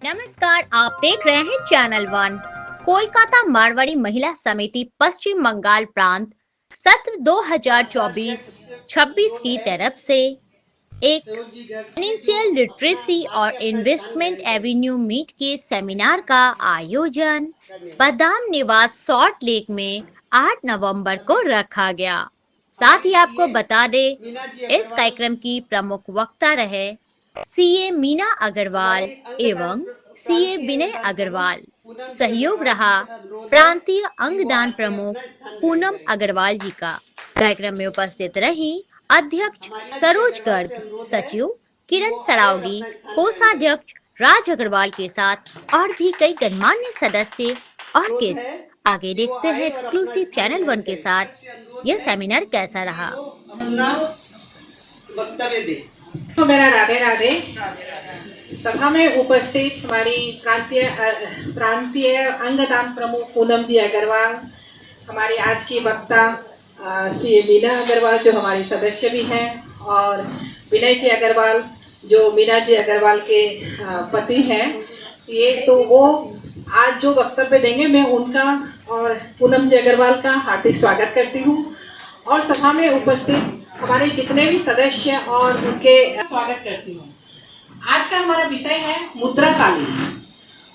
नमस्कार, आप देख रहे हैं चैनल वन। कोलकाता मारवाड़ी महिला समिति पश्चिम बंगाल प्रांत सत्र 2024-26 की तरफ से एक फाइनेंशियल लिटरेसी और इन्वेस्टमेंट एवेन्यू मीट के सेमिनार का आयोजन बादाम निवास सॉल्ट लेक में 8 नवंबर को रखा गया। साथ ही आपको बता दें, इस कार्यक्रम की प्रमुख वक्ता रहे सीए मीना अग्रवाल एवं सीए विनय अग्रवाल। सहयोग रहा प्रांतीय अंगदान प्रमुख पूनम अग्रवाल जी का। कार्यक्रम में उपस्थित रही अध्यक्ष सरोज गर्ग, सचिव किरण सरावगी, कोषाध्यक्ष राज अग्रवाल के साथ और भी कई गणमान्य सदस्य और गेस्ट। आगे देखते हैं एक्सक्लूसिव चैनल वन के साथ यह सेमिनार कैसा रहा। वक्तव्य दे। तो मेरा राधे राधे। सभा में उपस्थित हमारी प्रांतीय अंगदान प्रमुख पूनम जी अग्रवाल, हमारी आज की वक्ता सी मीना अग्रवाल जो हमारी सदस्य भी हैं, और विनय जी अग्रवाल जो मीना जी अग्रवाल के पति हैं सीए, तो वो आज जो वक्तव्य देंगे मैं उनका और पूनम जी अग्रवाल का हार्दिक स्वागत करती हूँ। और सभा में उपस्थित हमारे जितने भी सदस्य और उनके स्वागत करती हूँ। आज का हमारा विषय है मुद्रा ताली।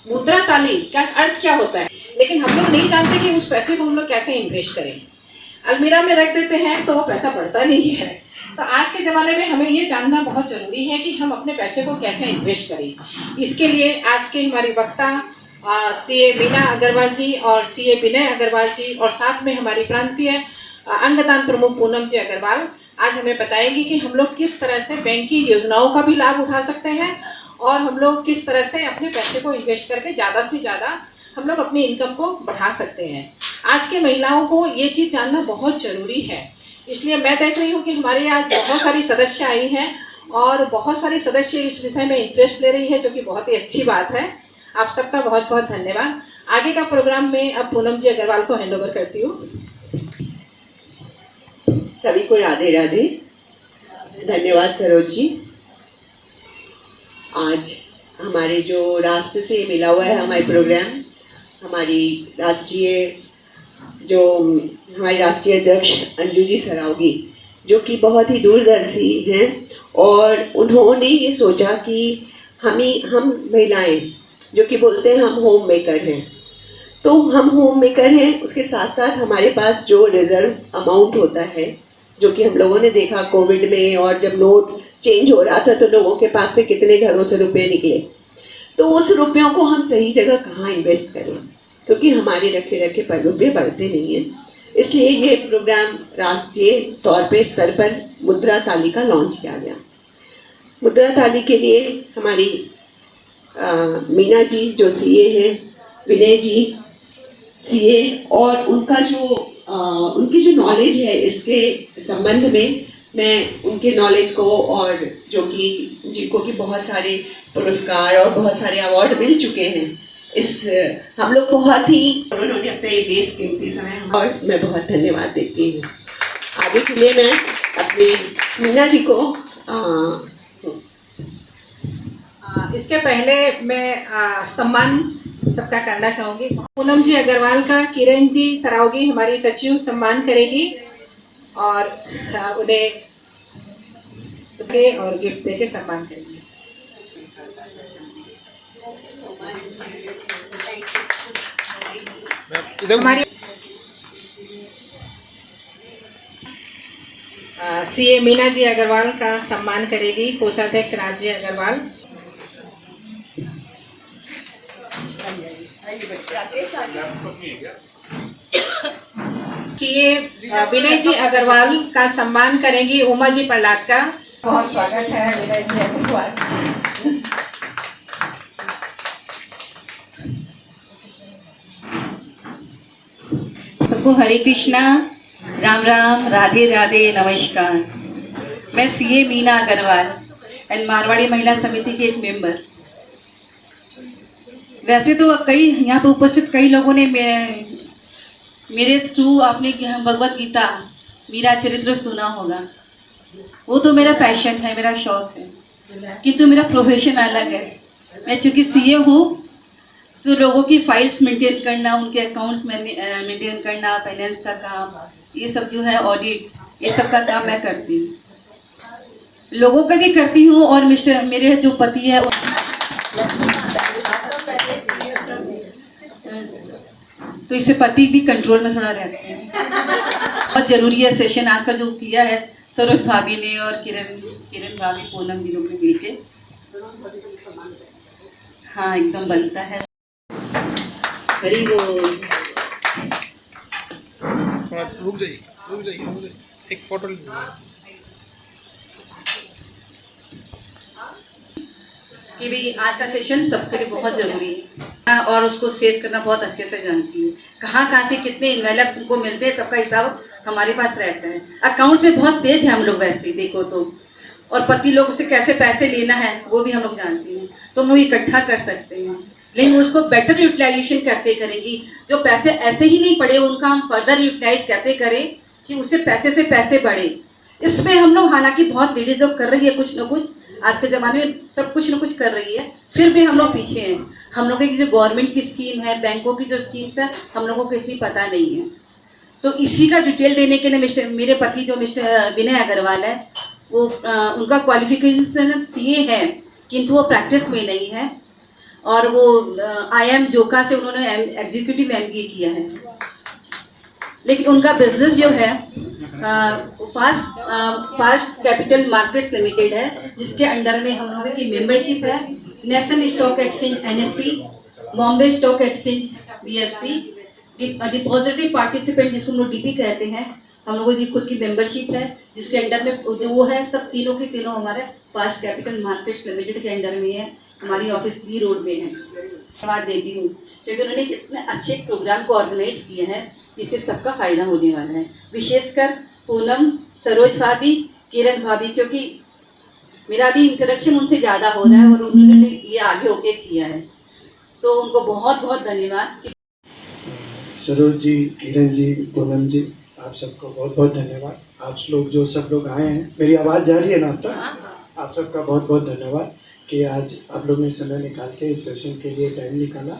मुद्रा ताली का अर्थ क्या होता है, लेकिन हम लोग नहीं जानते कि उस पैसे को हम लोग कैसे इन्वेस्ट करें। अलमीरा में रख देते हैं तो वो पैसा बढ़ता नहीं है। तो आज के ज़माने में हमें ये जानना बहुत ज़रूरी है कि हम अपने पैसे को कैसे इन्वेस्ट करें। इसके लिए आज के हमारी वक्ता सीए मीना अग्रवाल जी और सीए विनय अग्रवाल जी और साथ में हमारी प्रांतीय अंगदान प्रमुख पूनम जी अग्रवाल आज हमें बताएंगी कि हम लोग किस तरह से बैंक की योजनाओं का भी लाभ उठा सकते हैं और हम लोग किस तरह से अपने पैसे को इन्वेस्ट करके ज़्यादा से ज़्यादा हम लोग अपनी इनकम को बढ़ा सकते हैं। आज के महिलाओं को ये चीज़ जानना बहुत ज़रूरी है। इसलिए मैं देख रही हूँ कि हमारे आज बहुत सारी सदस्य आई हैं और बहुत सारी सदस्य इस विषय में इंटरेस्ट ले रही है, जो कि बहुत ही अच्छी बात है। आप सबका बहुत बहुत धन्यवाद। आगे का प्रोग्राम में अब पूनम जी अग्रवाल को हैंड ओवर करती हूँ। सभी को राधे राधे। धन्यवाद सरोज जी। आज हमारे जो राष्ट्र से मिला हुआ है हमारे प्रोग्राम, हमारी राष्ट्रीय अध्यक्ष अंजू जी सरावगी, जो कि बहुत ही दूरदर्शी हैं, और उन्होंने ये सोचा कि हम महिलाएं जो कि बोलते हैं हम होम मेकर हैं, तो हम होम मेकर हैं, उसके साथ साथ हमारे पास जो रिजर्व अमाउंट होता है, जो कि हम लोगों ने देखा कोविड में, और जब नोट चेंज हो रहा था तो लोगों के पास से कितने घरों से रुपए निकले, तो उस रुपयों को हम सही जगह कहाँ इन्वेस्ट करें, क्योंकि हमारे रखे पर रुपये बढ़ते नहीं हैं। इसलिए ये प्रोग्राम राष्ट्रीय तौर पे स्तर पर मुद्रा ताली का लॉन्च किया गया। मुद्रा ताली के लिए हमारी मीना जी जो सीए हैं, विनय जी सीए, और उनकी जो नॉलेज है इसके संबंध में मैं उनके नॉलेज को, और जो कि जिनको कि बहुत सारे पुरस्कार और बहुत सारे अवार्ड मिल चुके हैं, हम लोग बहुत ही उन्होंने अपना एक बेशकीमती समय, और मैं बहुत धन्यवाद देती हूँ। आगे के लिए मैं अपनी मीना जी को इसके पहले मैं सम्मान सबका करना चाहूँगी। पूनम जी अग्रवाल का किरण जी सरावगी हमारी सचिव सम्मान करेगी और उन्हें और गिफ्ट देके सम्मान करेगी। हमारी सीए मीना जी अग्रवाल का सम्मान करेगी कोषाध्यक्ष राज जी अग्रवाल। सीए विनय जी अग्रवाल का सम्मान करेंगी उमा जी प्रहलाद का। बहुत स्वागत है विनय जी अग्रवाल। सबको हरे कृष्णा, राम राम, राधे राधे, नमस्कार। मैं सीए मीना अग्रवाल एंड मारवाड़ी महिला समिति की एक मेंबर। वैसे तो यहाँ पर उपस्थित कई लोगों ने मेरे थ्रू आपने भगवत गीता मीरा चरित्र सुना होगा। वो तो मेरा पैशन है, मेरा शौक है, किंतु मेरा प्रोफेशन अलग है। मैं चूँकि सीए हूँ, तो लोगों की फाइल्स मेंटेन करना, उनके अकाउंट्स मेंटेन करना, फाइनेंस का काम, ये सब जो है ऑडिट, ये सब का काम मैं करती हूँ, लोगों का भी करती हूँ। और मेरे जो पति है तो इससे पति भी कंट्रोल में थोड़ा रहते हैं। बहुत जरूरी है सेशन आज का जो किया है सरोज भाभी ने और किरण भाभी, पूनम जी लोग ने मिलके, हाँ एकदम बनता है। Very good. रुक जाइए, एक फोटो ले लो। कि भाई आज का सेशन सबके लिए बहुत जरूरी है और उसको सेव करना बहुत अच्छे से जानती हूँ। कहाँ से कितने इन्वेलप्स उनको मिलते हैं, सबका हिसाब हमारे पास रहता है। अकाउंट्स में बहुत तेज है हम लोग वैसे देखो तो, और पति लोग से कैसे पैसे लेना है वो भी हम लोग जानते हैं, तो हम लोग इकट्ठा कर सकते हैं। लेकिन उसको बेटर यूटिलाइजेशन कैसे करेंगी, जो पैसे ऐसे ही नहीं पड़े उनका हम फर्दर यूटिलाइज कैसे करें कि उससे पैसे बढ़े। इसमें हम लोग, हालांकि बहुत लेडीज लोग कर रही है कुछ ना कुछ, आज के ज़माने में सब कुछ ना कुछ कर रही है, फिर भी हम लोग पीछे हैं। हम लोगों की जो गवर्नमेंट की स्कीम है, बैंकों की जो स्कीम्स है, हम लोगों को इतनी पता नहीं है। तो इसी का डिटेल देने के लिए मेरे पति जो मिस्टर विनय अग्रवाल है, वो उनका क्वालिफिकेशन सीए है, किंतु वो प्रैक्टिस में नहीं है, और वो IIM जोका से उन्होंने एग्जीक्यूटिव MBA किया है। लेकिन उनका बिजनेस जो है फास्ट कैपिटल मार्केट्स लिमिटेड है, जिसके अंडर में हम लोगों की मेंबरशिप है national stock exchange NSE, Bombay stock exchange BSE, depository participant जिसको हम लोग DP कहते हैं, हम लोगों की खुद की मेंबरशिप है, जिसके अंडर में जो वो है सब तीनों के तीनों हमारे फास्ट कैपिटल मार्केट्स लिमिटेड के अंडर में है। हमारी ऑफिस 3 रोड में है। धन्यवाद देती हूँ क्योंकि उन्होंने इतने अच्छे प्रोग्राम को ऑर्गेनाइज किए हैं जिससे सबका फायदा होने वाला है, विशेषकर पूनम, सरोज भाभी, किरण भाभी, क्योंकि मेरा भी इंटरेक्शन उनसे ज़्यादा हो रहा है और उन्होंने ये आगे होके किया है, तो उनको बहुत बहुत धन्यवाद। सरोज जी, किरण जी, पूनम जी, आप सबको बहुत बहुत धन्यवाद। आप लोग जो सब लोग आए हैं, मेरी आवाज़ जा रही है ना आप तक? आप सबका बहुत बहुत धन्यवाद कि आज आप लोग ने समय निकाल के इस सेशन के लिए टाइम निकाला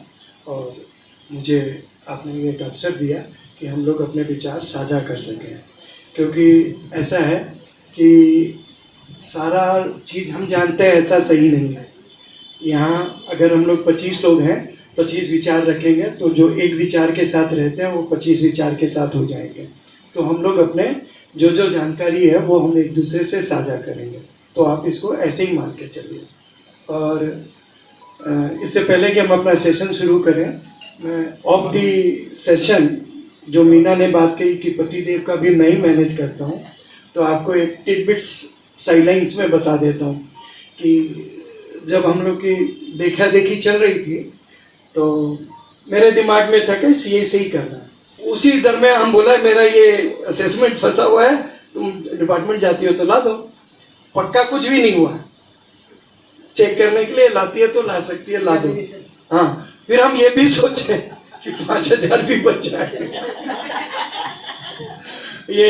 और मुझे आपने ये एक अवसर दिया कि हम लोग अपने विचार साझा कर सकें। क्योंकि ऐसा है कि सारा चीज़ हम जानते हैं ऐसा सही नहीं है। यहाँ अगर हम लोग 25 लोग हैं, 25 विचार रखेंगे तो जो एक विचार के साथ रहते हैं वो 25 विचार के साथ हो जाएंगे। तो हम लोग अपने जो जानकारी है वो हम एक दूसरे से साझा करेंगे। तो आप इसको ऐसे ही मान के चलिए। और इससे पहले कि हम अपना सेशन शुरू करें, मैं ऑफ दी सेशन जो मीना ने बात कही कि पतिदेव का भी मैं ही मैनेज करता हूँ, तो आपको एक टिडबिट्स साइडलाइंस में बता देता हूँ कि जब हम लोग की देखा देखी चल रही थी तो मेरे दिमाग में था कि CA से ही करना है। उसी दरम्यान हम बोला मेरा ये असेसमेंट फंसा हुआ है, तुम डिपार्टमेंट जाती हो तो ला दो। पक्का कुछ भी नहीं हुआ, चेक करने के लिए लाती है तो ला सकती है, ला दो। हाँ, फिर हम ये भी सोचे कि 5,000 भी बच जाए। ये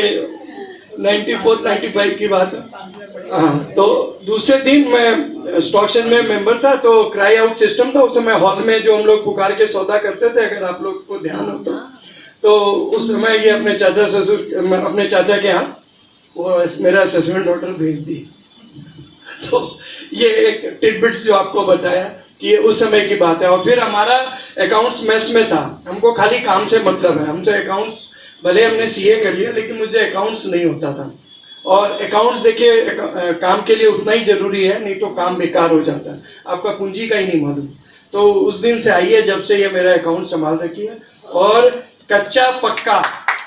94-95 की बात है। हाँ, तो दूसरे दिन मैं स्टॉक एक्सचेंज में मेंबर था, तो क्राई आउट सिस्टम था उस समय हॉल में, जो हम लोग पुकार के सौदा करते थे, अगर आप लोग को ध्यान हो तो उस समय ये अपने चाचा के यहाँ वो मेरा असेसमेंट ऑर्डर भेज दी। तो ये एक टिडबिट्स जो आपको बताया कि ये उस समय की बात है। और फिर हमारा अकाउंट्स मेस में था, हमको खाली काम से मतलब है। हमसे अकाउंट्स, भले हमने CA कर लिया लेकिन मुझे अकाउंट्स नहीं होता था। और अकाउंट्स देखिए काम के लिए उतना ही जरूरी है, नहीं तो काम बेकार हो जाता है, आपका पूंजी का ही नहीं मालूम। तो उस दिन से आई है जब से ये मेरा अकाउंट संभाल रखी है, और कच्चा पक्का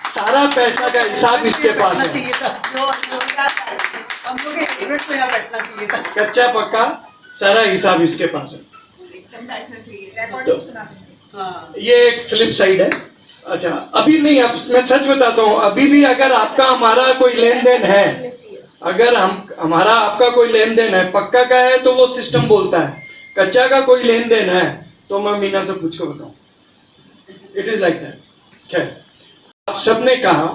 सारा पैसा का हिसाब इसके पास है। कच्चा पक्का सारा हिसाब इसके पास है। तो ये एक फ्लिप साइड है। अच्छा, अभी नहीं, अब मैं सच बताता हूँ, अभी भी अगर आपका हमारा कोई लेन देन है, अगर हमारा आपका कोई लेन देन है, पक्का का है तो वो सिस्टम बोलता है, कच्चा का कोई लेन देन है तो मैं मीना से पूछ के बताऊँ। It is like that. खैर, आप सबने कहा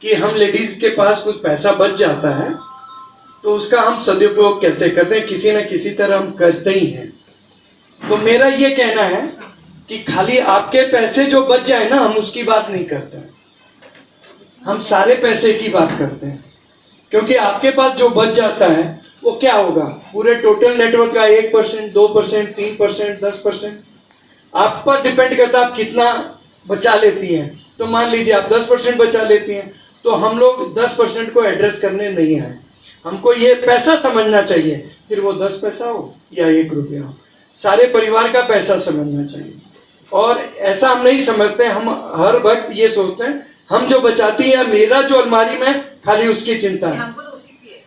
कि हम लेडीज के पास कुछ पैसा बच जाता है तो उसका हम सदुपयोग कैसे करते हैं, किसी न किसी तरह हम करते ही हैं। तो मेरा ये कहना है कि खाली आपके पैसे जो बच जाए ना, हम उसकी बात नहीं करते हैं, हम सारे पैसे की बात करते हैं। क्योंकि आपके पास जो बच जाता है वो क्या होगा, पूरे टोटल नेटवर्क का 1%, 2%, 3%, 10%, आप पर डिपेंड करता है आप कितना बचा लेती हैं। तो मान लीजिए आप 10% बचा लेती हैं, तो हम लोग 10% को एड्रेस करने नहीं आए। हमको ये पैसा समझना चाहिए, फिर वो 10 पैसा हो या 1 रुपया हो, सारे परिवार का पैसा समझना चाहिए। और ऐसा हम नहीं समझते, हम हर वक्त ये सोचते हैं हम जो बचाती है, मेरा जो अलमारी में खाली उसकी चिंता है। हमको तो उसी की है।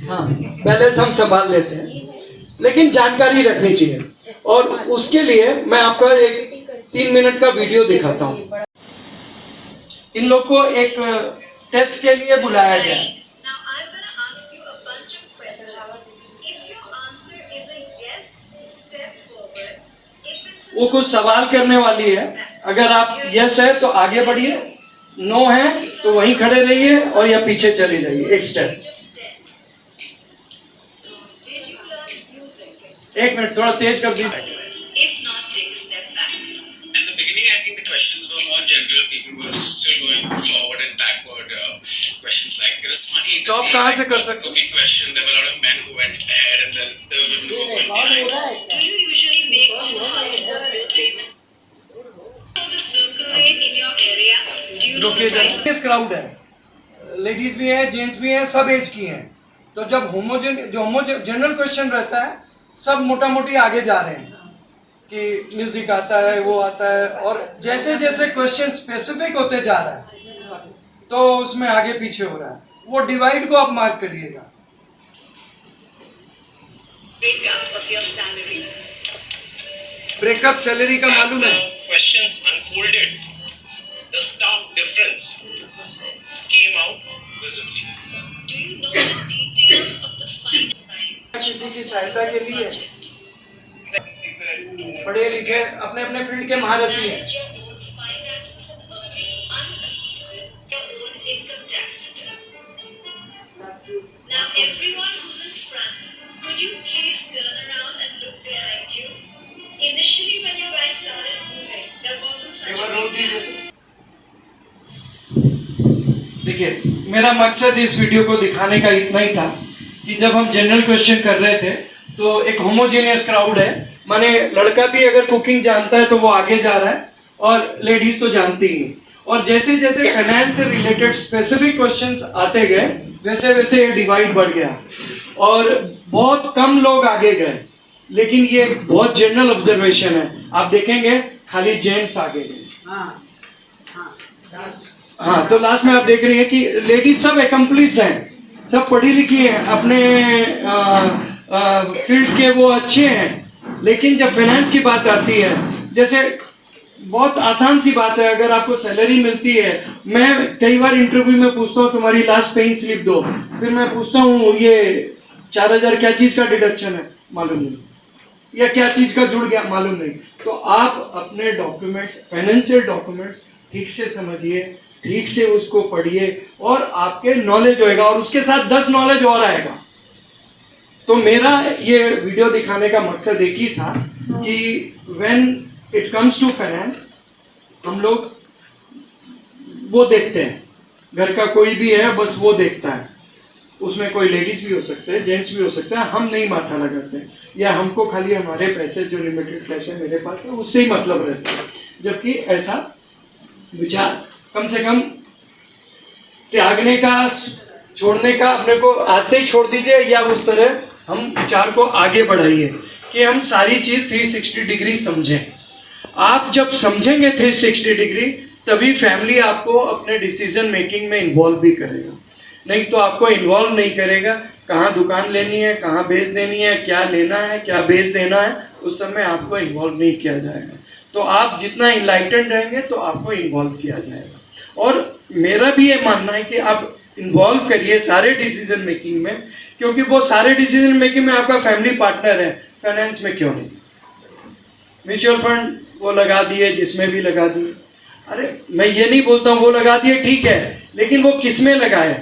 हाँ, बैलेंस हम संभाल लेते हैं, लेकिन जानकारी रखनी चाहिए। और उसके लिए मैं आपका एक 3 मिनट का वीडियो दिखाता हूँ। इन लोग को एक टेस्ट के लिए बुलाया गया। Now I'm going to ask you a bunch of questions. If your answer is a yes, step forward. If it's a वो कुछ सवाल करने वाली है, अगर आप यस है तो आगे बढ़िए, नो है तो वहीं खड़े रहिए और या पीछे चली जाइए एक step. of death. Did you learn music? एक मिनट थोड़ा तेज कर दीजिए। If not, take a step back. In the beginning, I think the questions were more general. People were still going forward and backward. Questions like there was funny. to Stop see, कहाँ like, से कर the सकते? cooking question. There were a lot of men who went ahead, and then there were women who went behind. Do you usually make all the household bill payments? Know the circle rate in your area? Do you know the price? किस crowd है, ladies भी है, gents भी हैं, सब as की हैं। तो जब जनरल क्वेश्चन रहता है, सब मोटा मोटी आगे जा रहे हैं कि म्यूजिक आता है, वो आता है, और जैसे जैसे क्वेश्चन स्पेसिफिक होते जा रहा है तो उसमें आगे पीछे हो रहा है। वो डिवाइड को आप मार्क करिएगा। Breakup of your salary. Breakup salary का As मालूम है? the questions unfolded, the stark difference came out visibly. Do you know the details of the fine sign? किसी की सहायता के लिए Budget. पढ़े लिखे अपने अपने फील्ड के महारथी हैं। Manage your own finances and earnings unassisted. Your own income tax return. Now, everyone who's in front, could you please turn around and look behind you? Initially, when you guys started moving, there wasn't such a big gap. देखिए, मेरा मकसद इस video को दिखाने का इतना ही था कि जब हम जनरल क्वेश्चन कर रहे थे तो एक होमोजेनियस क्राउड है, माने लड़का भी अगर कुकिंग जानता है तो वो आगे जा रहा है और लेडीज तो जानती ही नहीं। और जैसे जैसे फाइनेंस से रिलेटेड स्पेसिफिक क्वेश्चंस आते गए वैसे वैसे ये डिवाइड बढ़ गया और बहुत कम लोग आगे गए। लेकिन ये बहुत जनरल ऑब्जर्वेशन है, आप देखेंगे खाली जेंट्स आगे गए। हाँ, तो लास्ट में आप देख रही हैं कि लेडीज सब एकम्प्लिस्ड हैं, सब पढ़ी लिखी हैं, अपने फील्ड के वो अच्छे हैं। लेकिन जब फाइनेंस की बात आती है, जैसे बहुत आसान सी बात है, अगर आपको सैलरी मिलती है, मैं कई बार इंटरव्यू में पूछता हूँ तुम्हारी लास्ट पेइंग स्लिप दो, फिर मैं पूछता हूँ ये 4000 क्या चीज का डिडक्शन है, मालूम नहीं, या क्या चीज का जुड़ गया, मालूम नहीं। तो आप अपने डॉक्यूमेंट्स, फाइनेंशियल डॉक्यूमेंट्स ठीक से समझिए, ठीक से उसको पढ़िए और आपके नॉलेज होएगा और उसके साथ 10 नॉलेज और आएगा। तो मेरा ये वीडियो दिखाने का मकसद एक ही था कि when it comes to finance, हम लोग वो देखते हैं, घर का कोई भी है बस वो देखता है, उसमें कोई लेडीज भी हो सकते हैं, जेंट्स भी हो सकते हैं, हम नहीं माथा लगाते हैं, या हमको खाली हमारे पैसे जो लिमिटेड पैसे मेरे पास है उससे ही मतलब रहता है। जबकि ऐसा विचार कम से कम त्यागने का, छोड़ने का, अपने को आज से ही छोड़ दीजिए, या उस तरह हम विचार को आगे बढ़ाइए कि हम सारी चीज 360 डिग्री समझें। आप जब समझेंगे 360 डिग्री, तभी फैमिली आपको अपने डिसीजन मेकिंग में इन्वॉल्व भी करेगा, नहीं तो आपको इन्वॉल्व नहीं करेगा। कहाँ दुकान लेनी है, कहाँ बेच देनी है, क्या लेना है, क्या बेच देना है, उस समय आपको इन्वॉल्व नहीं किया जाएगा। तो आप जितना इनलाइटेंड रहेंगे तो आपको इन्वॉल्व किया जाएगा। और मेरा भी ये मानना है कि आप इन्वॉल्व करिए सारे डिसीजन मेकिंग में, क्योंकि वो सारे डिसीजन मेकिंग में आपका फैमिली पार्टनर है। फाइनेंस में क्यों नहीं, म्यूचुअल फंड वो लगा दिए, जिसमें भी लगा दिए, अरे मैं ये नहीं बोलता हूँ वो लगा दिए ठीक है, लेकिन वो किस में लगाए,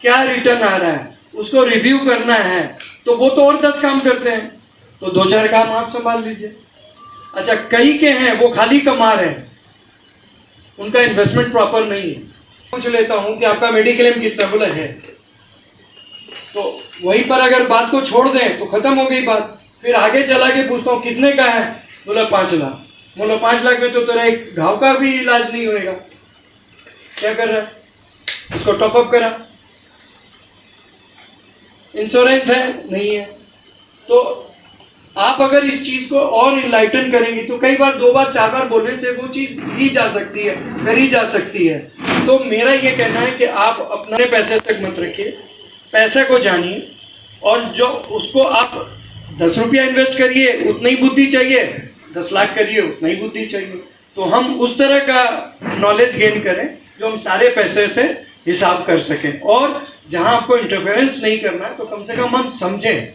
क्या रिटर्न आ रहा है, उसको रिव्यू करना है। तो वो तो और 10 काम करते हैं, तो 2-4 काम आप संभाल लीजिए। अच्छा, कई के हैं वो खाली कमा रहे हैं, उनका इन्वेस्टमेंट प्रॉपर नहीं है। पूछ लेता हूं कि आपका मेडिक्लेम कितना, बोला है, तो वहीं पर अगर बात को छोड़ दें तो खत्म हो गई बात। फिर आगे चला के पूछता हूँ कितने का है, बोला 5 लाख। बोला 5 लाख में तो तेरा एक घाव का भी इलाज नहीं होएगा। क्या कर रहा है, उसको टॉपअप करा। इंश्योरेंस है, नहीं है। तो आप अगर इस चीज को और इनलाइटन करेंगे तो कई बार 2 बार 4 बार बोलने से वो चीज ही जा सकती है, करी जा सकती है। तो मेरा ये कहना है कि आप अपने पैसे तक मत रखिए, पैसे को जानिए, और जो उसको आप 10 रुपया इन्वेस्ट करिए उतनी ही बुद्धि चाहिए, 10 लाख करिए उतना ही बुद्धि चाहिए। तो हम उस तरह का नॉलेज गेन करें जो हम सारे पैसे से हिसाब कर सकें, और जहां आपको इंटरफेरेंस नहीं करना है तो कम से कम हम समझें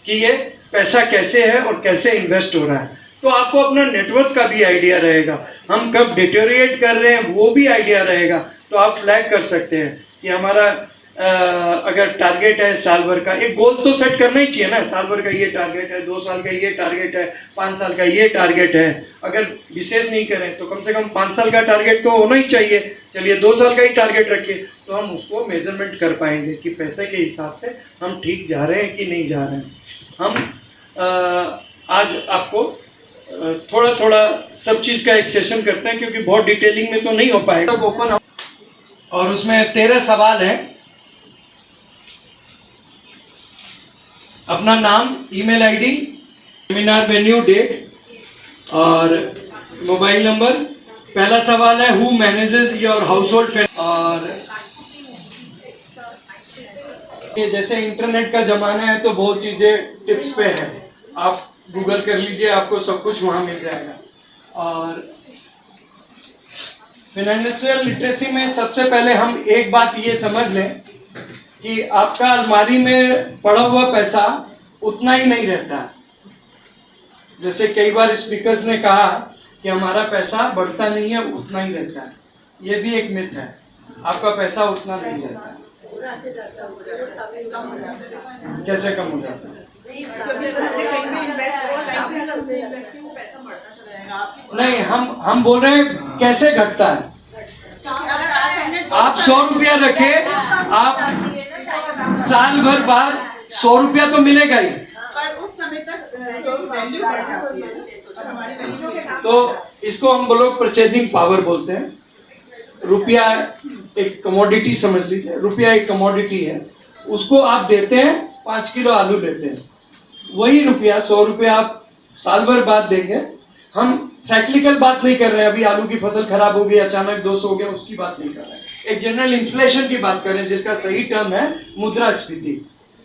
कि ये पैसा कैसे है और कैसे इन्वेस्ट हो रहा है। तो आपको अपना नेटवर्क का भी आइडिया रहेगा, हम कब डिटेरिएट कर रहे हैं वो भी आइडिया रहेगा। तो आप फ्लैग कर सकते हैं कि हमारा अगर टारगेट है साल भर का, एक गोल तो सेट करना ही चाहिए ना, साल भर का ये टारगेट है, 2 साल का ये टारगेट है, 5 साल का ये टारगेट है। अगर विशेष नहीं करें तो कम से कम 5 साल का टारगेट तो होना ही चाहिए। चलिए 2 साल का ही टारगेट रखिए, तो हम उसको मेजरमेंट कर पाएंगे कि पैसे के हिसाब से हम ठीक जा रहे हैं कि नहीं जा रहे हैं। हम आज आपको थोड़ा थोड़ा सब चीज़ का एक सेशन करते हैं, क्योंकि बहुत डिटेलिंग में तो नहीं हो पाएगा। ओपन, और उसमें 13 सवाल हैं। अपना नाम, email ID, seminar venue, date और मोबाइल नंबर। पहला सवाल है, who manages your household. और ये जैसे इंटरनेट का जमाना है तो बहुत चीज़ें टिप्स पे है, आप गूगल कर लीजिए, आपको सब कुछ वहाँ मिल जाएगा। और फाइनेंशियल लिटरेसी में सबसे पहले हम एक बात ये समझ लें कि आपका अलमारी में पड़ा हुआ पैसा उतना ही नहीं रहता है। जैसे कई बार स्पीकर्स ने कहा कि हमारा पैसा बढ़ता नहीं है, उतना ही रहता है, ये भी एक मिथ है। आपका पैसा उतना नहीं रहता है। कैसे कम हो जाता है? नहीं, हम बोल रहे हैं कैसे घटता है। आप 100 रुपया रखे, आप साल भर बाद 100 रुपया तो मिलेगा ही, पर उस समय तक तो इसको हम लोग परचेजिंग पावर बोलते हैं। रुपया एक कमोडिटी समझ लीजिए, रुपया एक कमोडिटी है, उसको आप देते हैं, 5 किलो आलू लेते हैं, वही रुपया 100 रुपया आप साल भर बाद देंगे। हम साइक्लिकल बात नहीं कर रहे हैं, अभी आलू की फसल खराब हो गई, अचानक 200 हो गया, उसकी बात नहीं कर रहे हैं। एक जनरल इन्फ्लेशन की बात कर रहे हैं, जिसका सही टर्म है मुद्रास्फीति,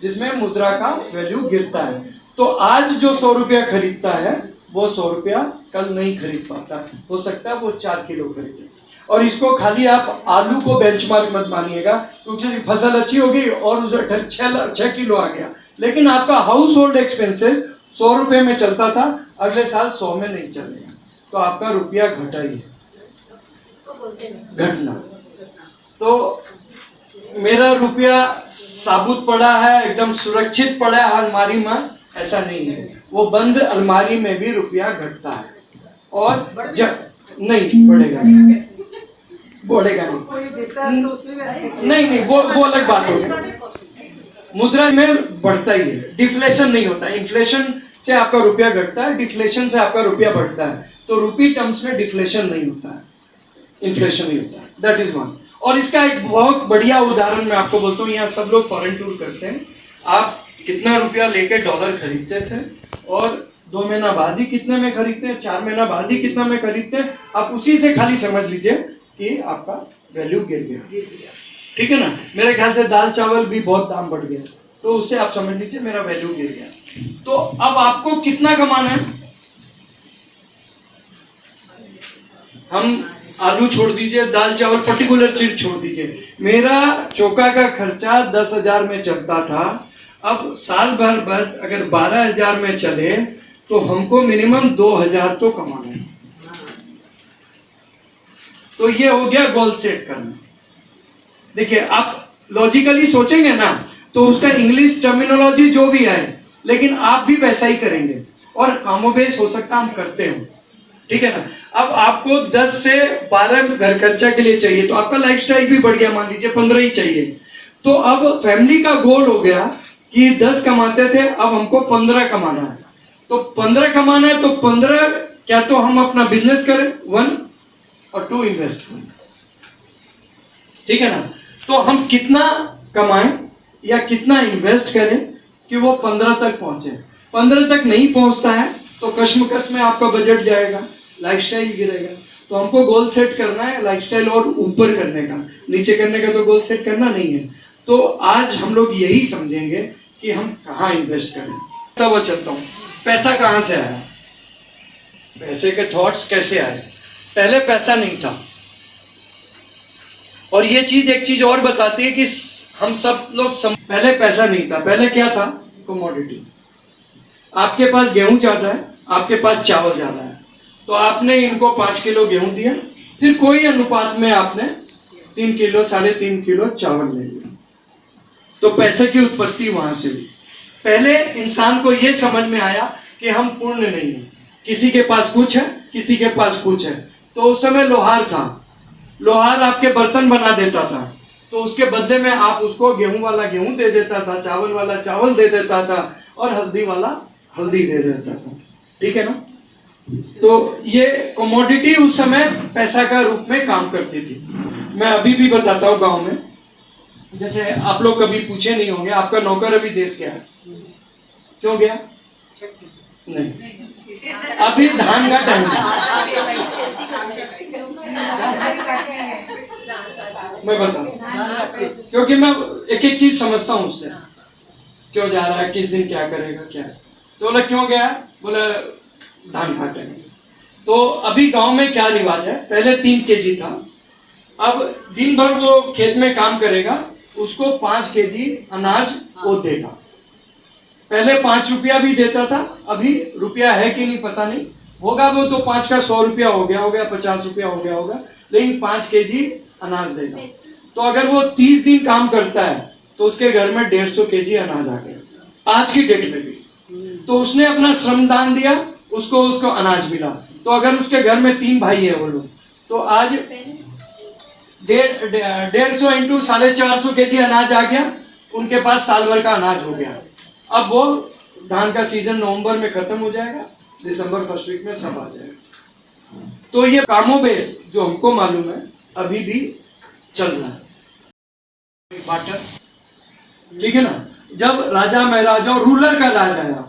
जिसमें मुद्रा का वैल्यू गिरता है। तो आज जो 100 रुपया खरीदता है वो 100 रुपया कल नहीं खरीद पाता, हो सकता है वो 4 किलो खरीदे। और इसको खाली आप आलू को बेंचमार्क मत मानिएगा, क्योंकि फसल अच्छी होगी और उसे 6 किलो आ गया, लेकिन आपका हाउस होल्ड एक्सपेंसेस 100 रुपये में चलता था, अगले साल 100 में नहीं चलेगा, तो आपका रुपया घटा ही है, घटना। तो मेरा रुपया साबुत पड़ा है, एकदम सुरक्षित पड़ा है अलमारी में, ऐसा नहीं है। वो बंद अलमारी में भी रुपया घटता है, और नहीं बढ़ेगा, बढ़ेगा नहीं, वो अलग बात होगी। मुद्रा में बढ़ता ही है, डिफ्लेशन नहीं होता। इन्फ्लेशन से आपका रुपया घटता है, डिफ्लेशन से आपका रुपया बढ़ता है। तो रुपी टर्म्स में डिफ्लेशन नहीं होता है, इन्फ्लेशन नहीं होता है। That is one. और इसका एक बहुत बढ़िया उदाहरण मैं आपको बोलता हूँ। यहाँ सब लोग फॉरेन टूर करते हैं, आप कितना रुपया लेके डॉलर खरीदते थे और 2 महीना बाद ही कितने में खरीदते हैं, 4 महीना बाद ही कितना में खरीदते हैं, आप उसी से खाली समझ लीजिए कि आपका वैल्यू गिर गया। ठीक है ना। मेरे ख्याल से दाल चावल भी बहुत दाम बढ़ गया, तो उससे आप समझ लीजिए मेरा वैल्यू गिर गया। तो अब आपको कितना कमाना है, हम आलू छोड़ दीजिए, दाल चावल पर्टिकुलर चीज छोड़ दीजिए। मेरा चौका का खर्चा 10,000 में चलता था, अब साल भर बाद अगर 12,000 में चले तो हमको मिनिमम 2,000 तो कमाना है। तो ये हो गया गोल सेट करना। देखिए आप लॉजिकली सोचेंगे ना, तो उसका इंग्लिश टर्मिनोलॉजी जो भी आए लेकिन आप भी वैसा ही करेंगे और कामोबेश हो सकता हम करते हो, ठीक है ना। अब आपको 10 से 12 घर खर्चा के लिए चाहिए, तो आपका लाइफस्टाइल भी बढ़ गया, मान लीजिए 15 ही चाहिए। तो अब फैमिली का गोल हो गया कि 10 कमाते थे, अब हमको 15 कमाना है। तो 15 कमाना है तो 15 क्या तो हम अपना बिजनेस करें 1 और 2 इन्वेस्ट करें, ठीक है ना। तो हम कितना कमाएं या कितना इन्वेस्ट करें कि वो 15 तक पहुंचे। 15 तक नहीं पहुंचता है तो कश्मकश में आपका बजट जाएगा, लाइफस्टाइल गिरेगा। तो हमको गोल सेट करना है लाइफस्टाइल और ऊपर करने का, नीचे करने का तो गोल सेट करना नहीं है। तो आज हम लोग यही समझेंगे कि हम कहाँ इन्वेस्ट करें। तब वो चलता हूँ, पैसा कहाँ से आया, पैसे के थॉट्स कैसे आए। पहले पैसा नहीं था, और ये चीज एक चीज और बताती है कि हम सब लोग पहले पैसा नहीं था। पहले क्या था, कमोडिटी। आपके पास गेहूं ज्यादा है, आपके पास चावल ज्यादा है, तो आपने इनको 5 किलो गेहूं दिया, फिर कोई अनुपात में आपने 3 किलो 3.5 किलो चावल ले लिया। तो पैसे की उत्पत्ति वहां से हुई। पहले इंसान को यह समझ में आया कि हम पूर्ण नहीं है, किसी के पास कुछ है, किसी के पास कुछ है। तो उस समय लोहार था, लोहार आपके बर्तन बना देता था, तो उसके बदले में आप उसको गेहूं वाला गेहूं दे देता था, चावल वाला चावल दे देता था, और हल्दी वाला हल्दी दे देता था, ठीक है ना। तो ये कमोडिटी उस समय पैसा का रूप में काम करती थी। मैं अभी भी बताता हूँ, गांव में जैसे आप लोग कभी पूछे नहीं होंगे, आपका नौकर अभी देश गया है, क्यों गया? नहीं, अभी धान का टाइम है। मैं बताऊं, क्योंकि मैं एक एक चीज समझता हूँ उससे, क्यों जा रहा है, किस दिन क्या करेगा, क्या है। तो बोला क्यों गया, बोला धान काटेंगे। तो अभी गांव में क्या रिवाज है, पहले 3 केजी था, अब दिन भर वो खेत में काम करेगा, उसको 5 केजी अनाज वो देगा। पहले 5 रुपया भी देता था, अभी रुपया है कि नहीं पता नहीं, होगा वो तो 5 का 100 रुपया हो गया, 50 रुपया हो गया होगा, लेकिन 5 केजी अनाज देगा। तो अगर वो 30 दिन काम करता है तो उसके घर में 150 केजी अनाज आ गया आज की डेट में भी। तो उसने अपना श्रमदान दिया, उसको अनाज मिला। तो अगर उसके घर में 3 भाई है वो लोग, तो आज 150 इंटू 450 केजी अनाज आ गया, उनके पास साल भर का अनाज हो गया। अब वो धान का सीजन नवंबर में खत्म हो जाएगा, दिसंबर फर्स्ट वीक में सब आ जाएगा। तो ये कामोबेश जो हमको मालूम है अभी भी चल रहा है, बाटर, ठीक है ना। जब राजा महाराजा और रूलर का राज आया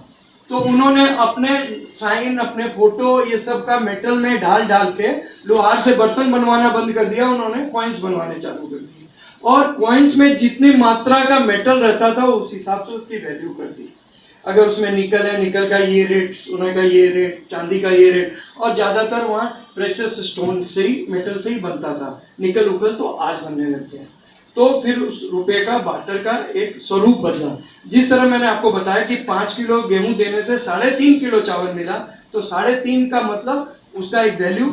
तो उन्होंने अपने साइन, अपने फोटो, ये सब का मेटल में डाल के लोहार से बर्तन बनवाना बंद कर दिया, उन्होंने कॉइन्स बनवाने चालू कर दिए, और कॉइन्स में जितनी मात्रा का मेटल रहता था उस हिसाब से उसकी वैल्यू कर दी। अगर उसमें निकल है, निकल का ये रेट, सोने का ये रेट, चांदी का ये रेट, और ज्यादातर वहाँ प्रेशियस स्टोन से ही, मेटल से ही बनता था। निकल उकल तो आज बनने लगते हैं। तो फिर उस रुपए का, बाटर का एक स्वरूप बदला। जिस तरह मैंने आपको बताया कि 5 किलो गेहूं देने से 3.5 किलो चावल मिला, तो 3.5 का मतलब उसका एक वैल्यू,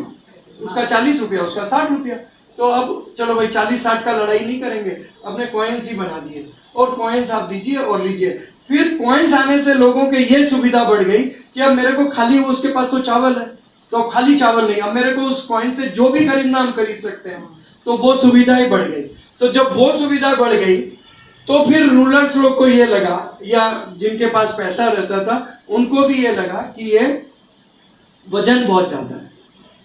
उसका 40 रुपया, उसका 60 रुपया। तो अब चलो भाई 40-60 का लड़ाई नहीं करेंगे, अपने कॉइन्स ही बना दिए, और कॉइन्स आप दीजिए और लीजिए। फिर कॉइन्स आने से लोगों के ये सुविधा बढ़ गई कि अब मेरे को खाली, वो उसके पास तो चावल है, तो खाली चावल नहीं, अब मेरे को उस कॉइन से जो भी खरीदना हम खरीद सकते हैं। तो वो सुविधाएं बढ़ गई। तो जब वो सुविधा बढ़ गई तो फिर रूलर्स लोग को ये लगा, या जिनके पास पैसा रहता था उनको भी ये लगा कि ये वजन बहुत ज्यादा है।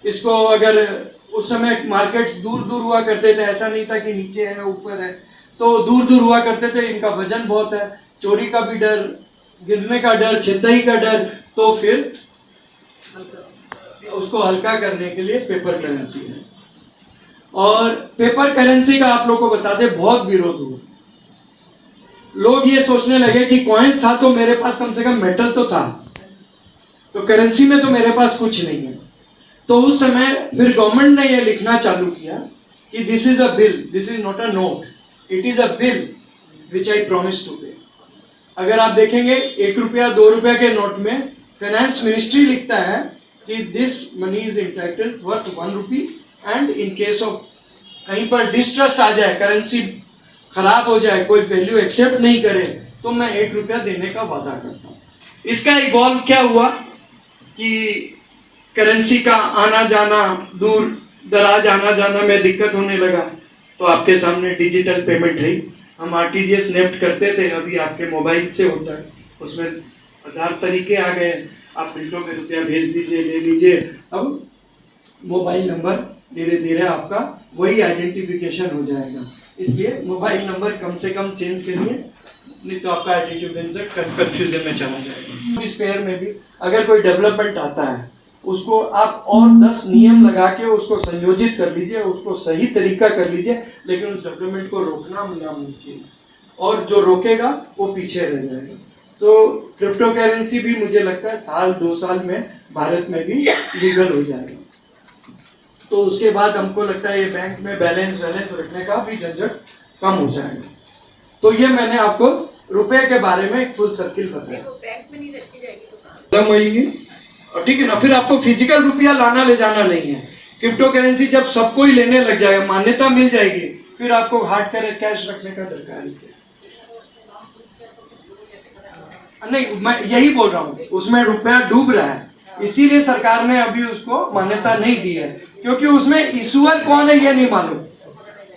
इसको अगर उस समय मार्केट्स दूर दूर हुआ करते थे, ऐसा नहीं था कि नीचे है ऊपर है, तो दूर दूर हुआ करते थे, इनका वजन बहुत है, चोरी का भी डर, गिरने का डर, छितई का डर। तो फिर उसको हल्का करने के लिए पेपर करेंसी है। और पेपर करेंसी का आप लोग को बता दें बहुत विरोध हुआ। लोग ये सोचने लगे कि कॉइन्स था तो मेरे पास कम से कम मेटल तो था, तो करेंसी में तो मेरे पास कुछ नहीं है। तो उस समय फिर गवर्नमेंट ने ये लिखना चालू किया कि this is a bill, this is not a note, it is a bill which I promise to pay. अगर आप देखेंगे 1 रुपया 2 रुपया के नोट में फाइनेंस मिनिस्ट्री लिखता है कि this money is entitled worth 1 rupee, and in case of कहीं पर डिस्ट्रस्ट आ जाए, करेंसी खराब हो जाए, कोई वैल्यू एक्सेप्ट नहीं करे, तो मैं 1 रुपया देने का वादा करता हूँ। इसका इवॉल्व क्या हुआ कि करेंसी का आना जाना, दूर दराज आना जाना में दिक्कत होने लगा, तो आपके सामने डिजिटल पेमेंट रही। हम आरटीजीएस नेफ्ट करते थे, अभी आपके मोबाइल से होता है, उसमें हजार तरीके आ गए। आप मिनटों में रुपया भेज दीजिए, ले लीजिए। अब मोबाइल नंबर धीरे धीरे आपका वही आइडेंटिफिकेशन हो जाएगा, इसलिए मोबाइल नंबर कम से कम चेंज करिए, नहीं तो आपका आइडेंटिफिकेशन कंफ्यूजन में चला जाएगा। इस फेयर में भी अगर कोई डेवलपमेंट आता है, उसको आप और 10 नियम लगा के उसको संयोजित कर लीजिए, उसको सही तरीका कर लीजिए, लेकिन उस डेवलपमेंट को रोकना नामुमकिन है, और जो रोकेगा वो पीछे रह जाएगा। तो क्रिप्टो करेंसी भी मुझे लगता है 1-2 साल में भारत में भी लीगल हो जाएगा। तो उसके बाद हमको लगता है ये बैंक में बैलेंस रखने का भी झंझट कम हो जाएगा। तो ये मैंने आपको रुपए के बारे में एक फुल सर्किल बताया। बैंक में नहीं रखी जाएगी तो और ठीक है ना, फिर आपको फिजिकल रुपया लाना ले जाना नहीं है। क्रिप्टो करेंसी जब सबको ही लेने लग जाएगा, मान्यता मिल जाएगी, फिर आपको हार्ड कैश रखने का दरकार नहीं। नहीं, मैं यही बोल रहा हूँ, उसमें रुपया डूब रहा है, इसीलिए सरकार ने अभी उसको मान्यता नहीं दी है, क्योंकि उसमें इशूअर कौन है ये नहीं मालूम।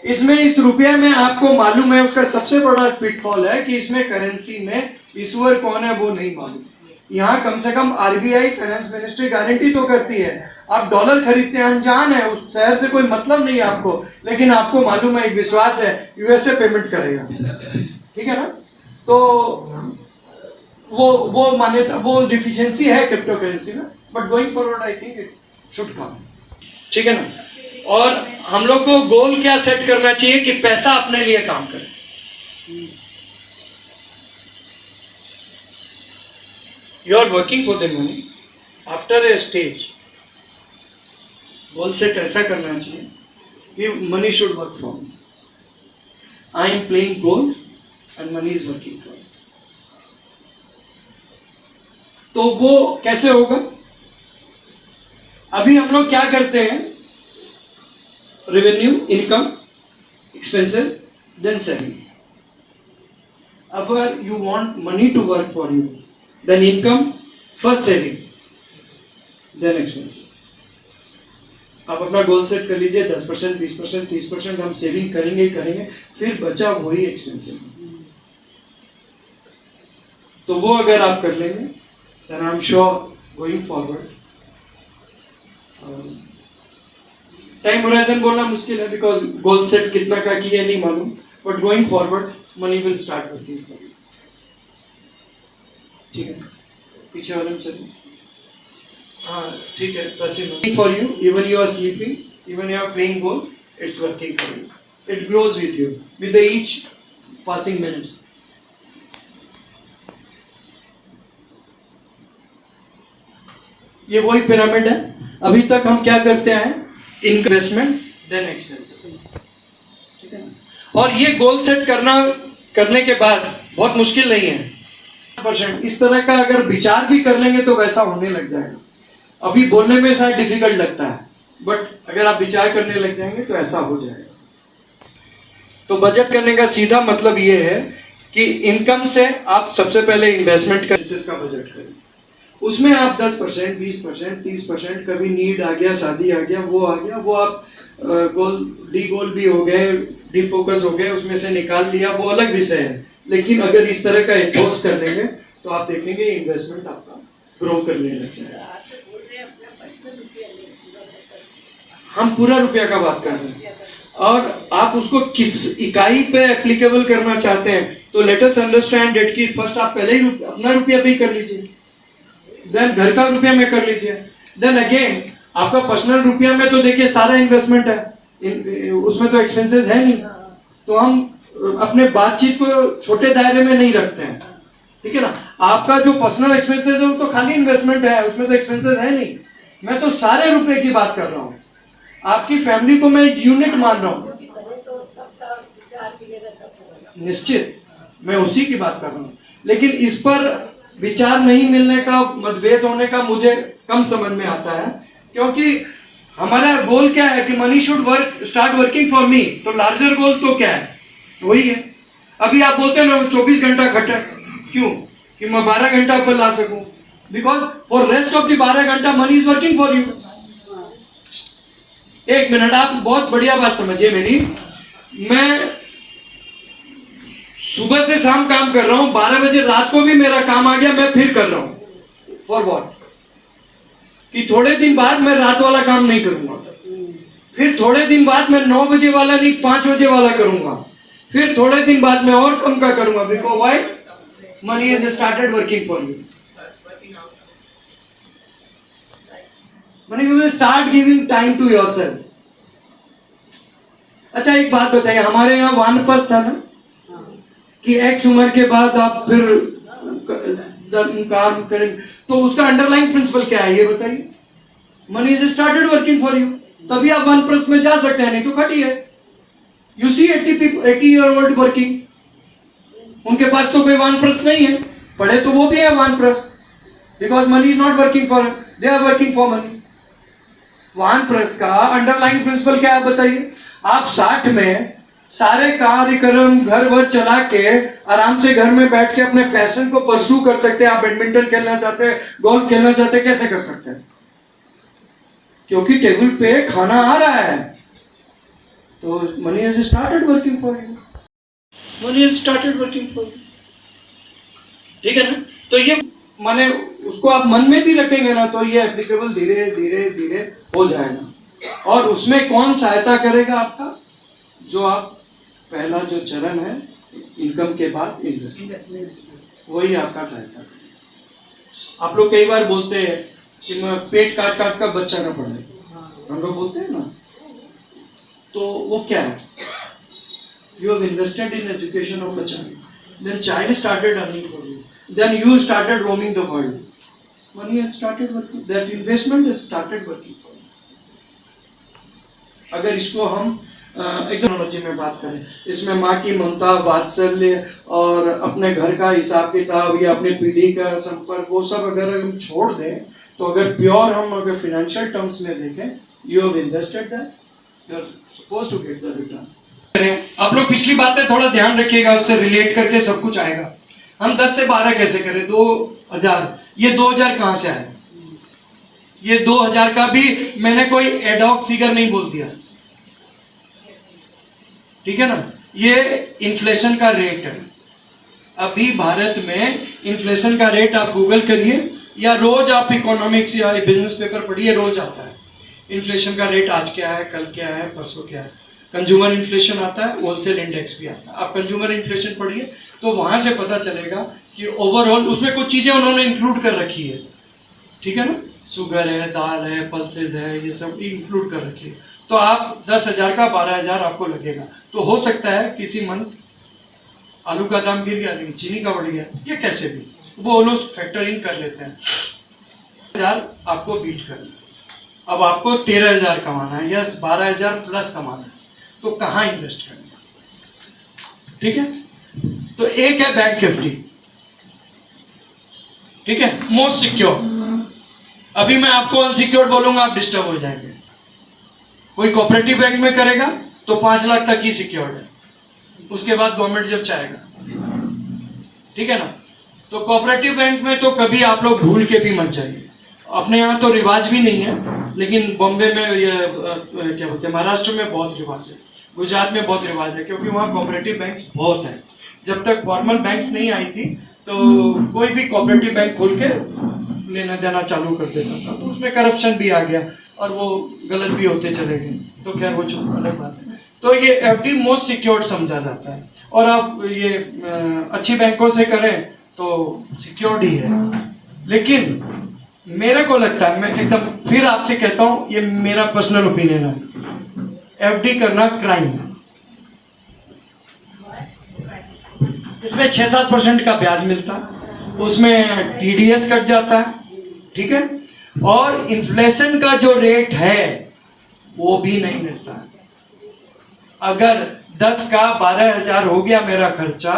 इसमें इस रुपये में आपको मालूम है, उसका सबसे बड़ा पिटफॉल है कि इसमें करेंसी में इशूअर कौन है वो नहीं मालूम। यहाँ कम से कम आरबीआई फाइनेंस मिनिस्ट्री गारंटी तो करती है, आप डॉलर खरीदते हैं, अनजान है, उस शहर से कोई मतलब नहीं है आपको, लेकिन आपको मालूम है, एक विश्वास है यूएसए पेमेंट करेगा, ठीक है ना। तो वो मान्यता, वो डिफिशियंसी है क्रिप्टो करेंसी में, but going forward I think it should come, ठीक है ना। और हम लोग को गोल क्या सेट करना चाहिए कि पैसा अपने लिए काम करे। You are working for the money. After a stage, goal set ऐसा करना चाहिए कि money should work for me. I am playing golf and money is working for me. तो वो कैसे होगा? अभी हम लोग क्या करते हैं? Revenue, income, expenses, then saving. अगर you want money to work for you, then income, first saving, then expenses. आप अपना गोल सेट कर लीजिए, 10%, 20%, 30% हम सेविंग करेंगे, फिर बचा वही एक्सपेंसिव। तो वो अगर आप कर लेंगे, then I'm sure going forward, time horizon बोलना मुश्किल है, बिकॉज गोल सेट कितना का किया नहीं मालूम, but going forward money will start working for you, ठीक है। पीछे वाले में चलिए, हाँ ठीक है। Passive for you, even you are sleeping, even you are playing golf, it's working for you, it grows with you with the each passing minutes. ये वही पिरामिड है। अभी तक हम क्या करते हैं? इन्वेस्टमेंट देन एक्सपेंसेस, ठीक है ना। और ये गोल सेट करने के बाद बहुत मुश्किल नहीं है। % इस तरह का अगर विचार भी कर लेंगे तो वैसा होने लग जाएगा। अभी बोलने में शायद डिफिकल्ट लगता है, बट अगर आप विचार करने लग जाएंगे तो ऐसा हो जाएगा। तो बजट करने का सीधा मतलब ये है कि इनकम से आप सबसे पहले इन्वेस्टमेंट का बजट करें। उसमें आप 10%, 20%, 30%, कभी नीड आ गया, शादी आ गया, वो आ गया, वो आप गोल भी हो गए, डी फोकस हो गए, उसमें से निकाल लिया, वो अलग विषय है। लेकिन अगर इस तरह का अप्रोच कर लेंगे तो आप देखेंगे इन्वेस्टमेंट आपका ग्रो करने लग जाएगा। हम पूरा रुपया का बात कर रहे हैं, और आप उसको किस इकाई पे एप्लीकेबल करना चाहते हैं, तो लेट अस अंडरस्टैंड इट कि फर्स्ट आप पहले ही अपना रुपया पे कर लीजिए, देन घर का रुपया में कर लीजिए, देन अगेन आपका पर्सनल रुपया में तो देखिए सारा इन्वेस्टमेंट है, उसमें तो एक्सपेंसेस है नहीं। तो हम अपने बातचीत को छोटे दायरे में नहीं रखते हैं, ठीक है ना। आपका जो पर्सनल एक्सपेंसेस है वो तो खाली इन्वेस्टमेंट है, उसमें तो एक्सपेंसेस है नहीं। मैं तो सारे रुपए की बात कर रहा हूँ, आपकी फैमिली को मैं यूनिट मान रहा हूँ, निश्चित मैं उसी की बात कर रहा हूँ। लेकिन इस पर विचार नहीं मिलने का, मतभेद होने का मुझे कम समझ में आता है, क्योंकि हमारा गोल क्या है कि money should start working for me. तो लार्जर गोल तो क्या है? वही है। अभी आप बोलते हैं ना 24 घंटा घटा, क्यों? कि मैं 12 घंटा पर ला सकूं, because for rest of the 12 घंटा money is working for you. एक मिनट, आप बहुत बढ़िया बात समझिए मेरी। मैं सुबह से शाम काम कर रहा हूं, 12 बजे रात को भी मेरा काम आ गया, मैं फिर कर रहा हूं फॉर व्हाट? कि थोड़े दिन बाद मैं रात वाला काम नहीं करूंगा, फिर थोड़े दिन बाद मैं 9 बजे वाला नहीं 5 बजे वाला करूंगा, फिर थोड़े दिन बाद मैं और कम का करूंगा, because why? Money has started working for you. Money will start giving time to yourself. अच्छा एक बात बताइए, हमारे यहाँ वानप्रस्थ था ना कि एक्स उम्र के बाद आप फिर काम करें, तो उसका अंडरलाइन प्रिंसिपल क्या है ये बताइए? Money is started working for you, तभी आप वानप्रस्थ में जा सकते हैं, नहीं तो खटिए। You see 80 year old working, उनके पास तो कोई वानप्रस्थ नहीं है, पढ़े तो वो भी है वानप्रस्थ, because money is not working for they are working for money. वानप्रस्थ का अंडरलाइन प्रिंसिपल क्या है बताइए? आप 60 में सारे कार्यक्रम घर वर चला के आराम से घर में बैठ के अपने पैशन को परस्यू कर सकते हैं। आप बैडमिंटन खेलना चाहते हैं, गोल्फ खेलना चाहते हैं, कैसे कर सकते हैं? क्योंकि टेबल पे खाना आ रहा है। तो money has started working for you, money has started working for you, ठीक है ना? तो ये माने उसको आप मन में भी रखेंगे ना, तो ये एप्लीकेबल धीरे धीरे धीरे हो जाएगा। और उसमें कौन सहायता करेगा आपका? जो आप पहला जो चरण है इनकम के बाद इन्वेस्टमेंट, वही आपका सहायता करेगा। आप लोग कई बार बोलते हैं कि मैं पेट काट काट का बच्चा ना पढ़े, हम लोग बोलते हैं ना, तो वो क्या है? You have invested in education of a child, then child started earning for you, then you started roaming the world, money has started working, that investment has started working for you। अगर इसको हम technology में बात करें, इसमें माँ की ममता, वात्सल्य और अपने घर का हिसाब किताब या अपने पीढ़ी का संपर्क, वो सब अगर हम छोड़ दें, तो अगर प्योर हम अगर फाइनेंशियल टर्म्स में देखें, you have invested that, you are supposed to get the return. आप लोग पिछली बातें थोड़ा ध्यान रखिएगा, उससे रिलेट करके सब कुछ आएगा। हम 10 से 12 कैसे करें? 2000, ये 2000 कहां से आया? ये 2000 का भी मैंने कोई एडॉक फिगर नहीं बोल दिया, ठीक है ना? ये इन्फ्लेशन का रेट है। अभी भारत में इन्फ्लेशन का रेट आप गूगल करिए या रोज आप इकोनॉमिक्स या बिजनेस पेपर पढ़िए, रोज आता है इन्फ्लेशन का रेट। आज क्या है, कल क्या है, परसों क्या है। कंज्यूमर इन्फ्लेशन आता है, होलसेल इंडेक्स भी आता है। आप कंज्यूमर इन्फ्लेशन पढ़िए तो वहां से पता चलेगा कि ओवरऑल उसमें कुछ चीजें उन्होंने इंक्लूड कर रखी है, ठीक है ना? शुगर है, दाल है, पल्सेस है, ये सब इंक्लूड कर रखी है। तो आप 10,000 का 12,000 आपको लगेगा। तो हो सकता है किसी मंथ आलू का दाम गिर गया, लेकिन चीनी का बढ़ गया, ये कैसे भी वो लोग फैक्टर इन कर लेते हैं। 1000 आपको बीट करना, अब आपको 13,000 कमाना है या 12,000 प्लस कमाना है, तो कहाँ इन्वेस्ट करना? ठीक है, तो एक है बैंक एफडी, ठीक है, मोस्ट सिक्योर। अभी मैं आपको अनसिक्योर्ड बोलूंगा, आप डिस्टर्ब हो जाएंगे। कोई कोऑपरेटिव बैंक में करेगा तो 5 लाख तक ही सिक्योर्ड है, उसके बाद गवर्नमेंट जब चाहेगा, ठीक है ना? तो कोऑपरेटिव बैंक में तो कभी आप लोग भूल के भी मत जाइए। अपने यहाँ तो रिवाज भी नहीं है, लेकिन बॉम्बे में ये क्या बोलते हैं, महाराष्ट्र में बहुत रिवाज है, गुजरात में बहुत रिवाज है, क्योंकि वहाँ कोऑपरेटिव बैंक्स बहुत है। जब तक फॉर्मल बैंक्स नहीं आई थी तो कोई भी कोऑपरेटिव बैंक खोल के लेना देना चालू कर देता था, तो उसमें करप्शन भी आ गया और वो गलत भी होते चले गए। तो खैर वो अलग बात है। तो ये एफडी मोस्ट सिक्योर्ड समझा जाता है, और आप ये अच्छी बैंकों से करें तो सिक्योर्ड ही है। लेकिन मेरे को लगता है, मैं एकदम फिर आपसे कहता हूँ, ये मेरा पर्सनल ओपिनियन है, एफडी करना क्राइम है। इसमें 6-7% का ब्याज मिलता है, उसमें टीडीएस कट जाता है, ठीक है, और इन्फ्लेशन का जो रेट है वो भी नहीं मिलता है। अगर 10 का 12,000 हो गया मेरा खर्चा,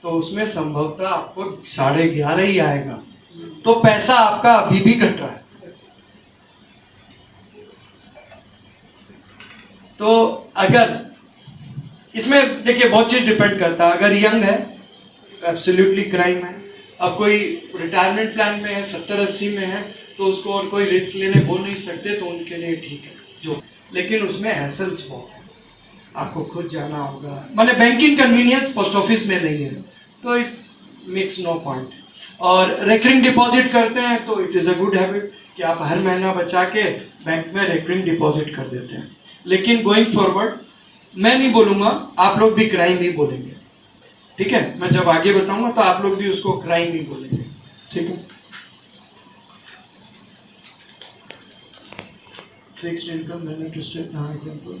तो उसमें संभवतः आपको 11.5 ही आएगा, तो पैसा आपका अभी भी घट रहा है। तो अगर इसमें देखिए बहुत चीज डिपेंड करता है। अगर यंग है एब्सोल्युटली क्राइम है, अब कोई रिटायरमेंट प्लान में है, 70-80 में है, तो उसको और कोई रिस्क लेने बोल नहीं सकते, तो उनके लिए ठीक है जो, लेकिन उसमें हैसल्स बहुत है, आपको खुद जाना होगा, मतलब बैंकिंग कन्वीनियंस पोस्ट ऑफिस में नहीं है, तो इट्स मेक्स नो पॉइंट। और रेकरिंग डिपॉजिट करते हैं तो it is a good habit कि आप हर महीना बचा के बैंक में रेकरिंग डिपॉजिट कर देते हैं। लेकिन गोइंग फॉरवर्ड मैं नहीं बोलूँगा, आप लोग भी क्राइम ही बोलेंगे, ठीक है? मैं जब आगे बताऊंगा तो आप लोग भी उसको क्राइम ही बोलेंगे, ठीक है? फिक्स्ड इनकम बेनिफिशियरी, हाँ एग्जांपल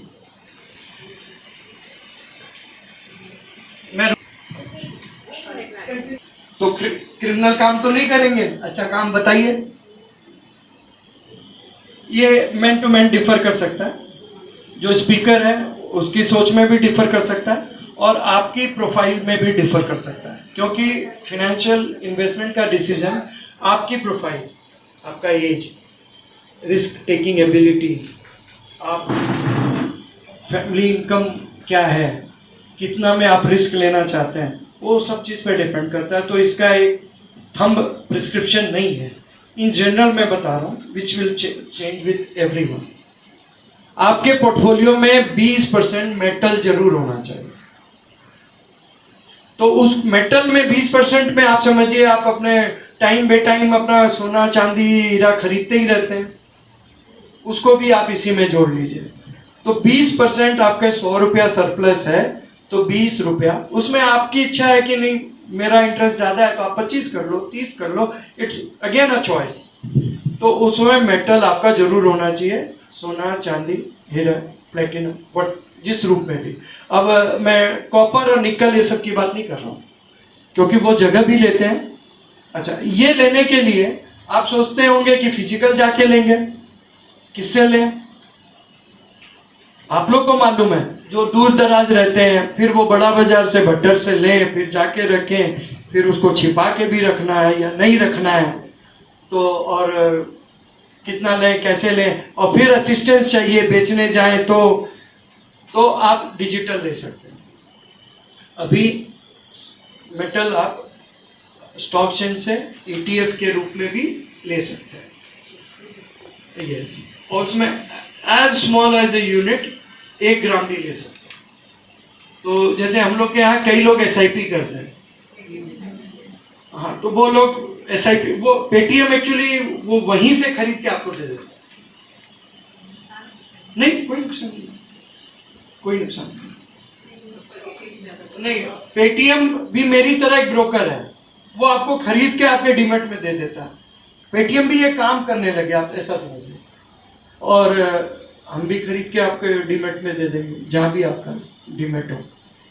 मैं तो क्रिमिनल काम तो नहीं करेंगे, अच्छा काम बताइए। ये मैन टू मैन डिफर कर सकता है, जो स्पीकर है उसकी सोच में भी डिफर कर सकता है और आपकी प्रोफाइल में भी डिफर कर सकता है, क्योंकि फिनेंशियल इन्वेस्टमेंट का डिसीजन आपकी प्रोफाइल, आपका एज, रिस्क टेकिंग एबिलिटी, आप फैमिली इनकम क्या है, कितना में आप रिस्क लेना चाहते हैं, वो सब चीज़ पे डिपेंड करता है। तो इसका एक थंब प्रिस्क्रिप्शन नहीं है, इन जनरल मैं बता रहा हूँ, which will change with everyone. आपके पोर्टफोलियो में 20% मेटल जरूर होना चाहिए। तो उस मेटल में 20% में आप समझिए आप अपने टाइम बे टाइम अपना सोना चांदी हीरा खरीदते ही रहते हैं, उसको भी आप इसी में जोड़ लीजिए। तो 20% आपके 100 रुपया सरप्लस है, तो 20 रुपया, उसमें आपकी इच्छा है कि नहीं मेरा इंटरेस्ट ज़्यादा है तो आप 25 कर लो, 30 कर लो, इट्स अगेन अ चॉइस। तो उसमें मेटल आपका जरूर होना चाहिए, सोना चांदी हीरा प्लेटिनम, बट जिस रूप में भी। अब मैं कॉपर और निकल ये सब की बात नहीं कर रहा हूँ, क्योंकि वो जगह भी लेते हैं। अच्छा, ये लेने के लिए आप सोचते होंगे कि फिजिकल जाके लेंगे, किससे लें? आप लोग को मालूम है, जो दूर दराज रहते हैं, फिर वो बड़ा बाजार से भट्टर से लें, फिर जाके रखें, फिर उसको छिपा के भी रखना है या नहीं रखना है, तो और कितना लें, कैसे लें, और फिर असिस्टेंस चाहिए बेचने जाएं तो आप डिजिटल ले सकते हैं। अभी मेटल आप स्टॉक चेंज से ETF के रूप में भी ले सकते हैं, यस। और उसमें as small as a unit 1 gram भी ले सकते हैं। तो जैसे हम लोग के यहाँ कई लोग SIP करते हैं, हाँ, तो वो लोग SIP, वो पेटीएम एक्चुअली वो वहीं से खरीद के आपको दे देते हैं। नहीं, कोई नुकसान नहीं, कोई नुकसान नहीं। पेटीएम भी मेरी तरह एक ब्रोकर है, वो आपको खरीद के आपके डीमेट में दे देता है। पेटीएम भी ये काम करने लगे, आप ऐसा समझिए, और हम भी खरीद के आपके डीमेट में दे देंगे जहाँ भी आपका डीमेट हो।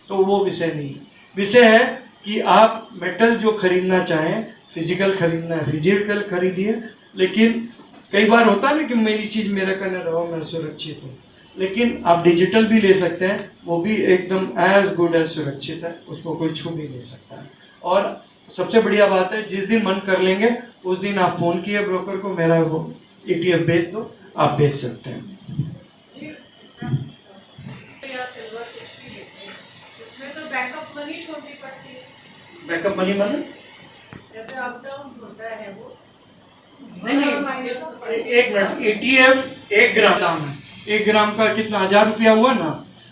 तो वो विषय नहीं है, विषय है कि आप मेटल जो खरीदना चाहें, फिजिकल खरीदना है फिजिकल खरीदिए, लेकिन कई बार होता है ना कि मेरी चीज़ मेरा करने रहो, मैं सुरक्षित हूँ, लेकिन आप डिजिटल भी ले सकते हैं, वो भी एकदम एज गुड एज सुरक्षित है, उसको कोई छू भी नहीं सकता है। और सबसे बढ़िया बात है, जिस दिन मन कर लेंगे उस दिन आप फ़ोन किए ब्रोकर को, मेरा वो ETF बेच दो, आप बेच सकते हैं। उसमें तो बैकअप मनी छोड़नी पड़ती है। बैकअप मनी माने जैसे अप डाउन होता है वो नहीं, एक मिनट, ETF 1 ग्राम दाम है, 1 ग्राम का कितना 1000 रुपया हुआ ना,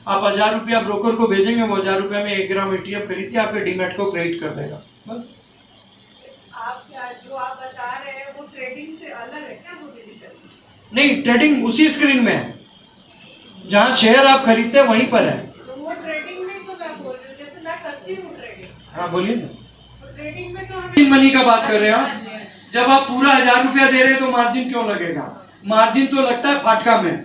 आप 1000 रुपया ब्रोकर को भेजेंगे, वो 1000 रुपया में 1 ग्राम ETF खरीद के आपके डीमेट को क्रेडिट कर देगा। बस आप जो आप बता रहे हैं वो ट्रेडिंग से अलग है क्या? वो डिजिटल नहीं, ट्रेडिंग उसी स्क्रीन में है, जहाँ शेयर आप खरीदते हैं वहीं पर है। तो वो ट्रेडिंग में तो मैं बोल रही हूँ, जैसे मैं करती हूँ ट्रेडिंग, हाँ बोलिए ना, तो ट्रेडिंग में तो हमें मनी का बात कर रहे हैं। जब आप पूरा 1000 रुपया दे रहे हैं तो मार्जिन क्यों लगेगा? मार्जिन तो लगता है फाटका में,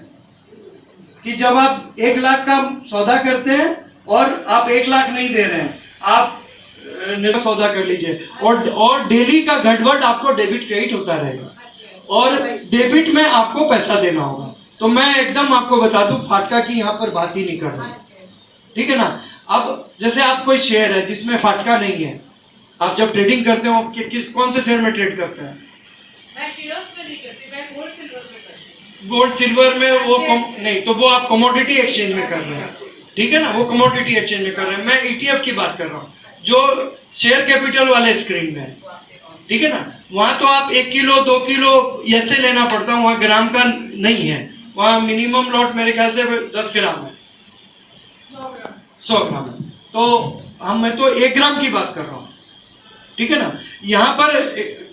कि जब आप 1 लाख का सौदा करते हैं और आप 1 लाख नहीं दे रहे हैं, आप सौदा कर लीजिए, और डेली का घटवट आपको डेबिट क्रेडिट होता रहेगा, और डेबिट में आपको पैसा देना होगा। तो मैं एकदम आपको बता दूं, फाटका की यहाँ पर बात ही नहीं कर रहा, ठीक है ना। अब जैसे आप कोई शेयर है जिसमें फाटका नहीं है, आप जब ट्रेडिंग करते हो कौन से शेयर में ट्रेड करते हैं? मैं शेयर्स में नहीं करती, मैं गोल्ड सिल्वर में करती हूँ। गोल्ड सिल्वर में वो नहीं, तो वो आप कमोडिटी एक्सचेंज में कर रहे हैं, ठीक है ना, वो कमोडिटी एक्सचेंज में कर रहे हैं। मैं ETF की बात कर रहा हूँ, जो शेयर कैपिटल वाले स्क्रीन में है। ठीक है ना। वहाँ तो आप 1 किलो 2 किलो ऐसे लेना पड़ता है, वहाँ ग्राम का नहीं है। वहाँ मिनिमम लॉट मेरे ख्याल से 10 ग्राम है, 100 ग्राम है। तो मैं तो 1 ग्राम की बात कर रहा हूँ, ठीक है ना। यहाँ पर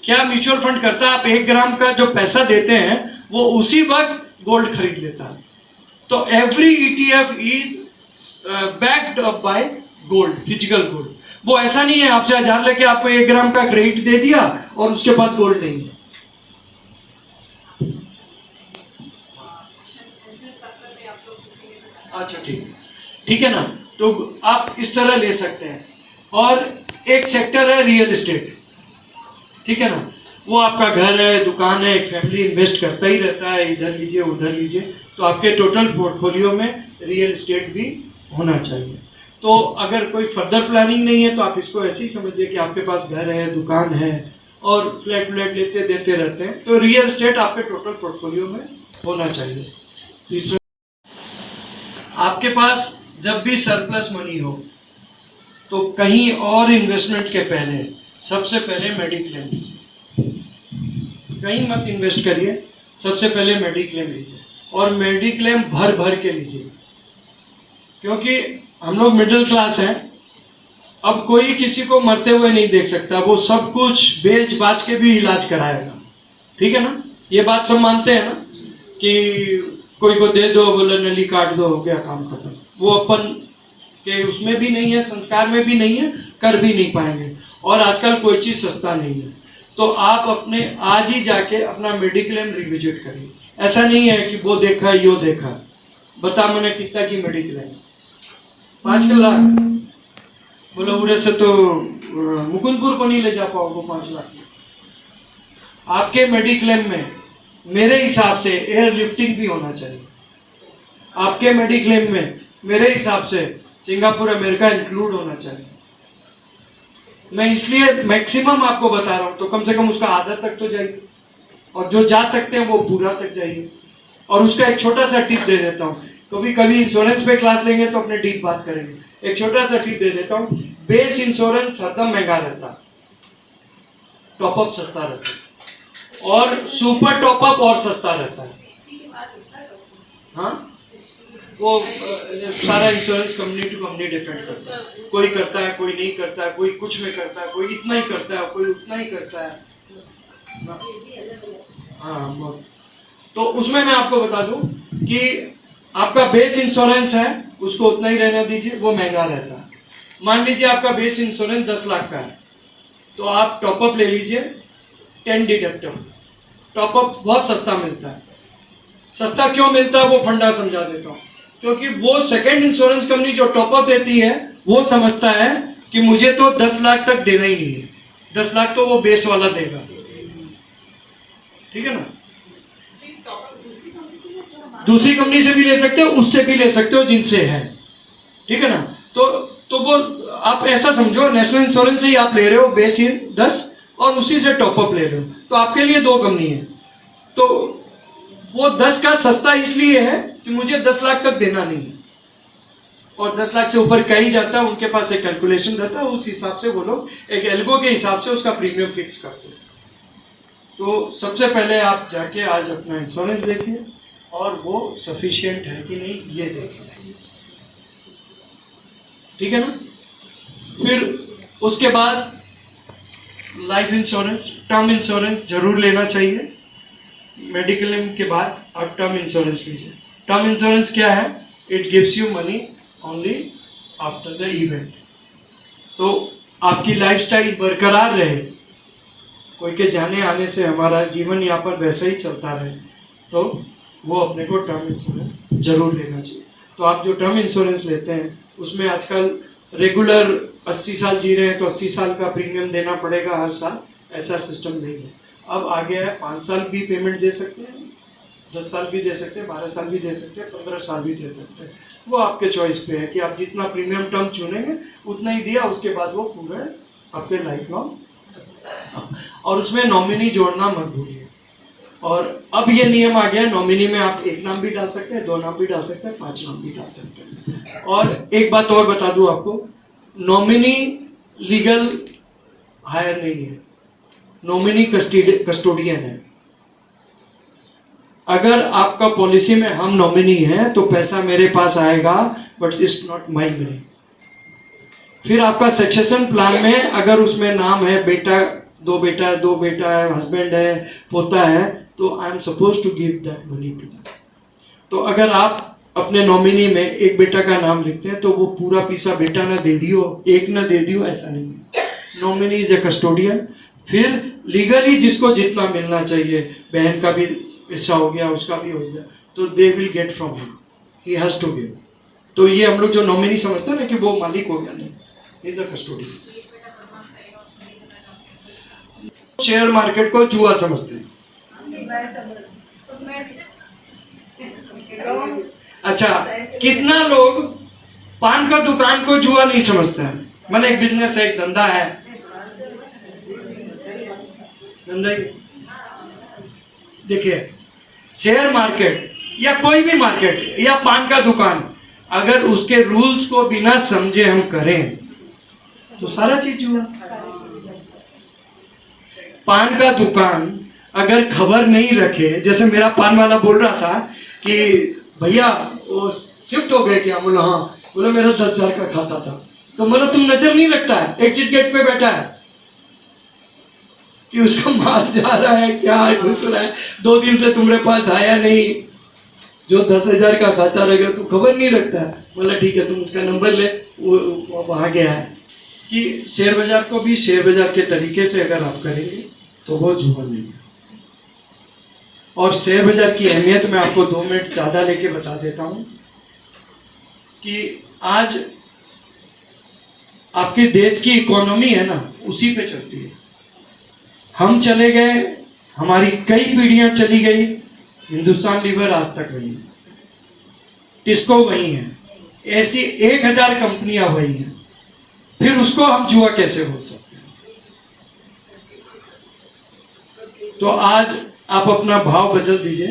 क्या म्यूचुअल फंड करता है, आप 1 ग्राम का जो पैसा देते हैं वो उसी वक्त गोल्ड खरीद लेता है। तो every ETF is backed up by gold, physical gold. वो ऐसा नहीं है आपसे 1000 लेके आपको 1 ग्राम का क्रेडिट दे दिया और उसके पास गोल्ड नहीं है। अच्छा ठीक है ना। तो आप इस तरह ले सकते हैं। और एक सेक्टर है रियल एस्टेट, ठीक है ना। वो आपका घर है, दुकान है, एक फैमिली इन्वेस्ट करता ही रहता है, इधर लीजिए उधर लीजिए। तो आपके टोटल पोर्टफोलियो में रियल एस्टेट भी होना चाहिए। तो अगर कोई फर्दर प्लानिंग नहीं है तो आप इसको ऐसे ही समझिए कि आपके पास घर है, दुकान है और फ्लैट लेते देते रहते हैं, तो रियल एस्टेट आपके टोटल पोर्टफोलियो में होना चाहिए। तीसरा, आपके पास जब भी सरप्लस मनी हो तो कहीं और इन्वेस्टमेंट के पहले सबसे पहले मेडिक्लेम लीजिए। कहीं मत इन्वेस्ट करिए, सबसे पहले मेडिक्लेम लीजिए और मेडिक्लेम भर भर के लीजिए। क्योंकि हम लोग मिडिल क्लास हैं, अब कोई किसी को मरते हुए नहीं देख सकता, वो सब कुछ बेच बाच के भी इलाज कराएगा, ठीक है ना। ये बात सब मानते हैं ना कि कोई को दे दो, बोले नली काट दो, हो गया काम खत्म। वो अपन के उसमें भी नहीं है, संस्कार में भी नहीं है, कर भी नहीं पाएंगे। और आजकल कोई चीज सस्ता नहीं है, तो आप अपने आज ही जाके अपना मेडिक्लेम रिविजिट करिए। ऐसा नहीं है कि वो देखा यो देखा, बता मैंने कितना की मेडिक्लेम 5 लाख, बोला उड़े से तो मुकुंदपुर को नहीं ले जा पाओगे 5 लाख। आपके मेडिक्लेम में मेरे हिसाब से एयर लिफ्टिंग भी होना चाहिए। आपके मेडिक्लेम में मेरे हिसाब से सिंगापुर अमेरिका इंक्लूड होना चाहिए। मैं इसलिए मैक्सिमम आपको बता रहा हूं, तो कम से कम उसका आधा तक तो जाइए, और जो जा सकते हैं वो पूरा तक जाइए। और उसका एक छोटा सा टिप दे देता हूं, कभी कभी इंश्योरेंस पे क्लास लेंगे तो अपने डीप बात करेंगे। एक छोटा सा टिप दे देता हूं, बेस इंश्योरेंस हरदम महंगा रहता, टॉपअप सस्ता रहता है, और सुपर टॉपअप और सस्ता रहता है। हाँ, वो सारा insurance company to company depend करता है। कोई करता है, कोई नहीं करता है, कोई कुछ में करता है, कोई इतना ही करता है, कोई उतना ही करता है। हाँ, तो उसमें मैं आपको बता दूं कि आपका बेस इंश्योरेंस है उसको उतना ही रहने दीजिए, वो महंगा रहता है। मान लीजिए आपका बेस इंश्योरेंस 10 लाख का है, तो आप टॉपअप ले लीजिए 10 डिडक्टिबल। टॉपअप बहुत सस्ता मिलता है। सस्ता क्यों मिलता है वो फंडा समझा देता हूँ। क्योंकि वो सेकंड इंश्योरेंस कंपनी जो टॉपअप देती है वो समझता है कि मुझे तो 10 लाख तक देना ही नहीं है, 10 लाख तो वो बेस वाला देगा, ठीक है ना। दूसरी कंपनी से भी ले सकते हो, उससे भी ले सकते हो जिनसे है, ठीक है ना। तो वो आप ऐसा समझो, नेशनल इंश्योरेंस से ही आप ले रहे हो बेस 10 और उसी से टॉपअप ले रहे हो, तो आपके लिए 2 कंपनी है। तो वो 10 का सस्ता इसलिए है कि मुझे 10 लाख तक देना नहीं है, और 10 लाख से ऊपर कहीं जाता है, उनके पास एक कैलकुलेशन रहता है, उस हिसाब से वो लोग एक एल्गो के हिसाब से उसका प्रीमियम फिक्स करते हैं। तो सबसे पहले आप जाके आज अपना इंश्योरेंस देखिए और वो सफिशिएंट है कि नहीं ये देखिए, ठीक है ना। फिर उसके बाद लाइफ इंश्योरेंस, टर्म इंश्योरेंस जरूर लेना चाहिए। मेडिकल के बाद आप टर्म इंश्योरेंस लीजिए। टर्म इंश्योरेंस क्या है? It gives you money only after the event. तो आपकी लाइफस्टाइल बरकरार रहे, कोई के जाने आने से हमारा जीवन यापन वैसे ही चलता रहे, तो वो अपने को टर्म इंश्योरेंस जरूर लेना चाहिए। तो आप जो टर्म इंश्योरेंस लेते हैं उसमें आजकल रेगुलर 80 साल जी रहे हैं तो 80 साल का प्रीमियम देना पड़ेगा हर साल, ऐसा सिस्टम नहीं है। अब आ गया है 5 साल भी पेमेंट दे सकते हैं, 10 साल भी दे सकते हैं, 12 साल भी दे सकते हैं, 15 साल भी दे सकते हैं। वो आपके चॉइस पे है कि आप जितना प्रीमियम टर्म चुनेंगे उतना ही दिया, उसके बाद वो पूरा आपके लाइफ लॉन्ग। और उसमें नॉमिनी जोड़ना मत भूलिए। और अब ये नियम आ गया है, नॉमिनी में आप 1 नाम भी डाल सकते हैं, 2 नाम भी डाल सकते हैं, 5 नाम भी डाल सकते हैं। और एक बात और बता दूं आपको, नॉमिनी लीगल हायर नहीं है, नॉमिनी कस्टोडियन है। अगर आपका पॉलिसी में हम नॉमिनी हैं तो पैसा मेरे पास आएगा, but it's not my money. फिर आपका सक्सेशन प्लान में अगर उसमें नाम है बेटा, दो बेटा है, हस्बैंड है, पोता है, तो I am suppose to give that money to them. तो अगर आप अपने नॉमिनी में एक बेटा का नाम लिखते हैं तो वो पूरा पैसा बेटा ना दे दियो, एक ना दे दियो, ऐसा नहीं है। Nominee is a custodian. फिर लीगली जिसको जितना मिलना चाहिए, बहन का भी हिस्सा हो गया, उसका भी हो गया, तो they will get from him, he has to give. तो ये हम लोग जो नॉमिनी समझते हैं ना कि वो मालिक हो गया, नहीं, is a custodian. Share market को जुआ समझते हैं। अच्छा, कितना लोग पान का दुकान को जुआ नहीं समझते हैं? मैंने एक बिजनेस है, एक धंधा है, धंधा ही। देखिए, शेयर मार्केट या कोई भी मार्केट या पान का दुकान, अगर उसके रूल्स को बिना समझे हम करें तो सारा चीज जुआ। पान का दुकान अगर खबर नहीं रखे, जैसे मेरा पान वाला बोल रहा था कि भैया वो शिफ्ट हो गए क्या? बोला हाँ। बोला मेरा 10,000 का खाता था। तो बोला तुम नजर नहीं रखता है, एग्जिट गेट पे बैठा है कि उसका माल जा रहा है, क्या है, घुस रहा है, 2 दिन से तुम्हारे पास आया नहीं, जो 10,000 का खाता रहेगा तू खबर नहीं रखता है। बोला ठीक है, तुम उसका नंबर ले, वो वहां गया है। कि शेयर बाजार को भी शेयर बाजार के तरीके से अगर आप करेंगे तो वो जुआ नहीं है। और शेयर बाजार की अहमियत मैं आपको 2 मिनट ज़्यादा लेके बता देता हूँ कि आज आपके देश की इकोनॉमी है ना, उसी पे चलती है। हम चले गए, हमारी कई पीढ़ियां चली गई, हिंदुस्तान लीवर आज तक वही है, टिस्को वही है, ऐसी 1000 कंपनियां वही हैं। फिर उसको हम जुआ कैसे बोल सकते हैं? तो आज आप अपना भाव बदल दीजिए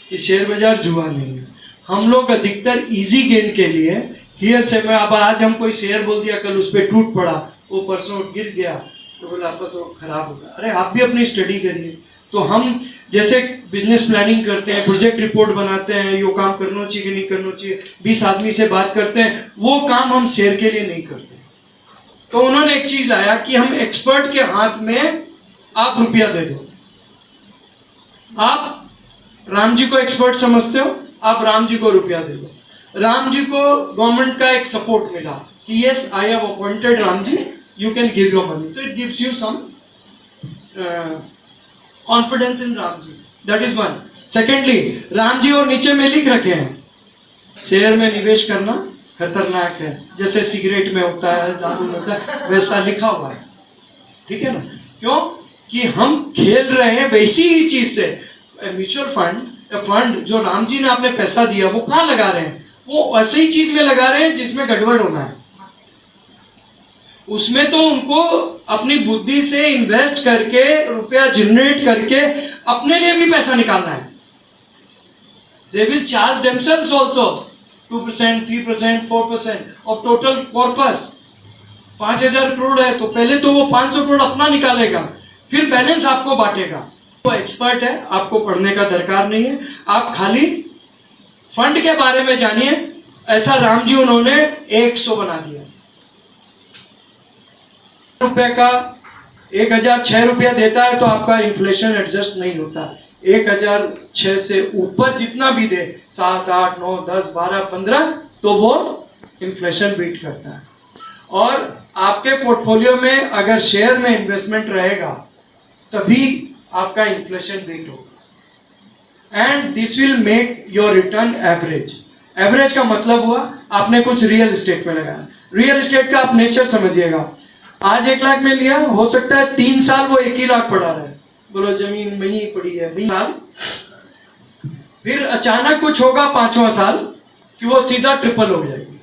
कि शेयर बाजार जुआ नहीं है। हम लोग अधिकतर इजी गेन के लिए हियर से मैं, अब आज हम कोई शेयर बोल दिया, कल उस पर टूट पड़ा, वो परसों गिर गया, तो बोला आपका तो खराब होगा। अरे आप भी अपनी स्टडी करिए। तो हम जैसे बिजनेस प्लानिंग करते हैं, प्रोजेक्ट रिपोर्ट बनाते हैं, यो काम करना चाहिए कि नहीं करना चाहिए, 20 आदमी से बात करते हैं, वो काम हम शेयर के लिए नहीं करते। तो उन्होंने एक चीज लाया कि हम एक्सपर्ट के हाथ में आप रुपया दे दो। आप राम जी को एक्सपर्ट समझते हो, आप राम जी को रुपया दे दो। राम जी को गवर्नमेंट का एक सपोर्ट मिला कि yes I have appointed Ram ji, you can give your money, तो it gives you some confidence in Ram ji, that is one. Secondly, Ram ji और नीचे में लिख रखे हैं शेयर में निवेश करना खतरनाक है, जैसे सिगरेट में होता है, दारू में होता है, वैसा लिखा हुआ है। ठीक है ना? क्यों? कि हम खेल रहे हैं वैसी ही चीज से। म्यूचुअल फंड जो राम जी ने आपने पैसा दिया, वो कहाँ लगा रहे हैं? वो ऐसी ही चीज में लगा रहे हैं जिसमें गड़बड़ होना है। उसमें तो उनको अपनी बुद्धि से इन्वेस्ट करके, रुपया जनरेट करके अपने लिए भी पैसा निकालना है। They will charge themselves also 2%, 3%, 4% of total corpus. 5,000 crore है तो पहले तो वो 500 करोड़ अपना निकालेगा, फिर बैलेंस आपको बांटेगा। वो एक्सपर्ट है, आपको पढ़ने का दरकार नहीं है, आप खाली फंड के बारे में जानिए। ऐसा राम जी उन्होंने 100 बना दिया। रुपए का 1,006 रुपया देता है तो आपका इन्फ्लेशन एडजस्ट नहीं होता। 1,006 से ऊपर जितना भी दे, 7, 8, 9, 10, 12, 15, तो वो इन्फ्लेशन बीट करता है। और आपके पोर्टफोलियो में अगर शेयर में इन्वेस्टमेंट रहेगा तभी आपका इन्फ्लेशन बीट होगा। And this will make your return average. Average का मतलब हुआ आपने कुछ रियल एस्टेट में लगाया। रियल एस्टेट का आप नेचर समझिएगा। आज 1 लाख में लिया, हो सकता है 3 साल वो 1 ही लाख पड़ा रहे, बोलो जमीन वहीं पड़ी है 20 साल, फिर अचानक कुछ होगा 5वां साल कि वो सीधा ट्रिपल हो जाएगी।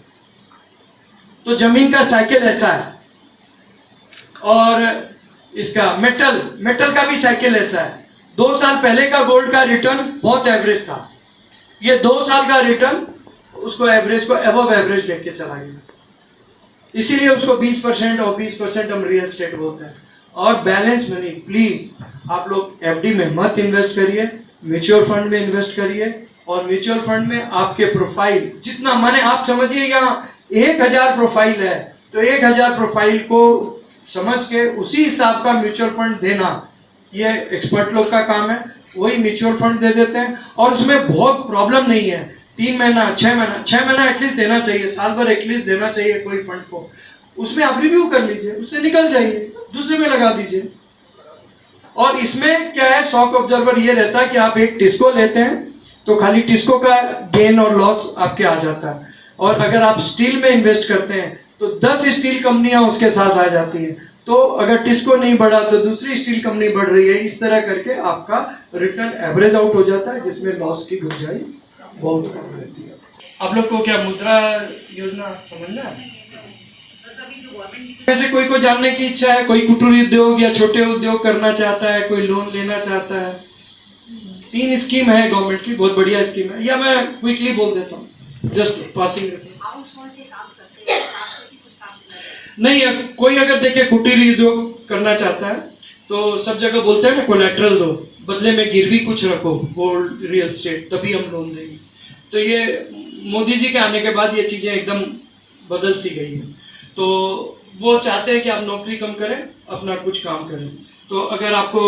तो जमीन का साइकिल ऐसा है। और इसका मेटल का भी साइकिल ऐसा है। 2 साल पहले का गोल्ड का रिटर्न बहुत एवरेज था, ये 2 साल का रिटर्न उसको एवरेज को अबव एवरेज लेके चला गया। इसीलिए उसको 20% और 20% हम रियल एस्टेट बोलते हैं। और बैलेंस मनी प्लीज आप लोग एफडी में मत इन्वेस्ट करिए, म्यूचुअल फंड में इन्वेस्ट करिए। और म्यूचुअल फंड में आपके प्रोफाइल जितना, माने आप समझिए यहाँ 1000 प्रोफाइल है, तो 1000 प्रोफाइल को समझ के उसी हिसाब का म्यूचुअल फंड देना, ये एक्सपर्ट लोग का काम है। वही म्यूचुअल फंड दे देते हैं और उसमें बहुत प्रॉब्लम नहीं है। 3 महीना 6 महीना एटलीस्ट देना चाहिए, साल भर एटलीस्ट देना चाहिए कोई फंड को। उसमें आप रिव्यू कर लीजिए, उससे निकल जाइए, दूसरे में लगा दीजिए। और इसमें क्या है, शॉक ऑब्जर्वर ये रहता है कि आप एक टिस्को लेते हैं तो खाली टिस्को का गेन और लॉस आपके आ जाता है, और अगर आप स्टील में इन्वेस्ट करते हैं तो 10 स्टील कंपनियां उसके साथ आ जाती हैं। तो अगर टिस्को नहीं बढ़ा तो दूसरी स्टील कंपनी बढ़ रही है, इस तरह करके आपका रिटर्न एवरेज आउट हो जाता है, जिसमें लॉस की गुंजाइश बहुत कम रहती है। आप लोग को क्या मुद्रा योजना समझना है? वैसे कोई को जानने की इच्छा है, कोई कुटीर उद्योग या छोटे उद्योग करना चाहता है, कोई लोन लेना चाहता है? 3 स्कीम है गवर्नमेंट की, बहुत बढ़िया स्कीम है, या मैं क्विकली बोल देता हूँ, जस्ट पासिंग। नहीं है, कोई अगर देखिए कुटीर उद्योग करना चाहता है तो सब जगह बोलते हैं ना कोलैटरल दो, बदले में गिरवी कुछ रखो, गोल्ड, रियल एस्टेट, तभी हम लोन देंगे। तो ये मोदी जी के आने के बाद ये चीजें एकदम बदल सी गई हैं। तो वो चाहते हैं कि आप नौकरी कम करें, अपना कुछ काम करें। तो अगर आपको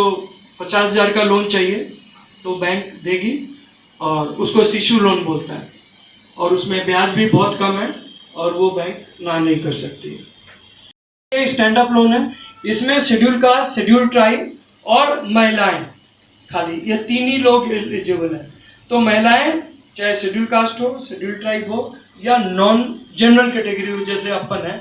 50,000 का लोन चाहिए तो बैंक देगी, और उसको शिशु लोन बोलता है, और उसमें ब्याज भी बहुत कम है, और वो बैंक ना नहीं कर सकती है। एक स्टैंड अप लोन है, इसमें शेड्यूल कास्ट, शेड्यूल ट्राइब और महिलाएं, खाली ये 3 ही लोग एलिजिबल हैं। तो महिलाएं चाहे शेड्यूल कास्ट हो, शेड्यूल ट्राइब हो, या नॉन जनरल कैटेगरी हो, जैसे अपन है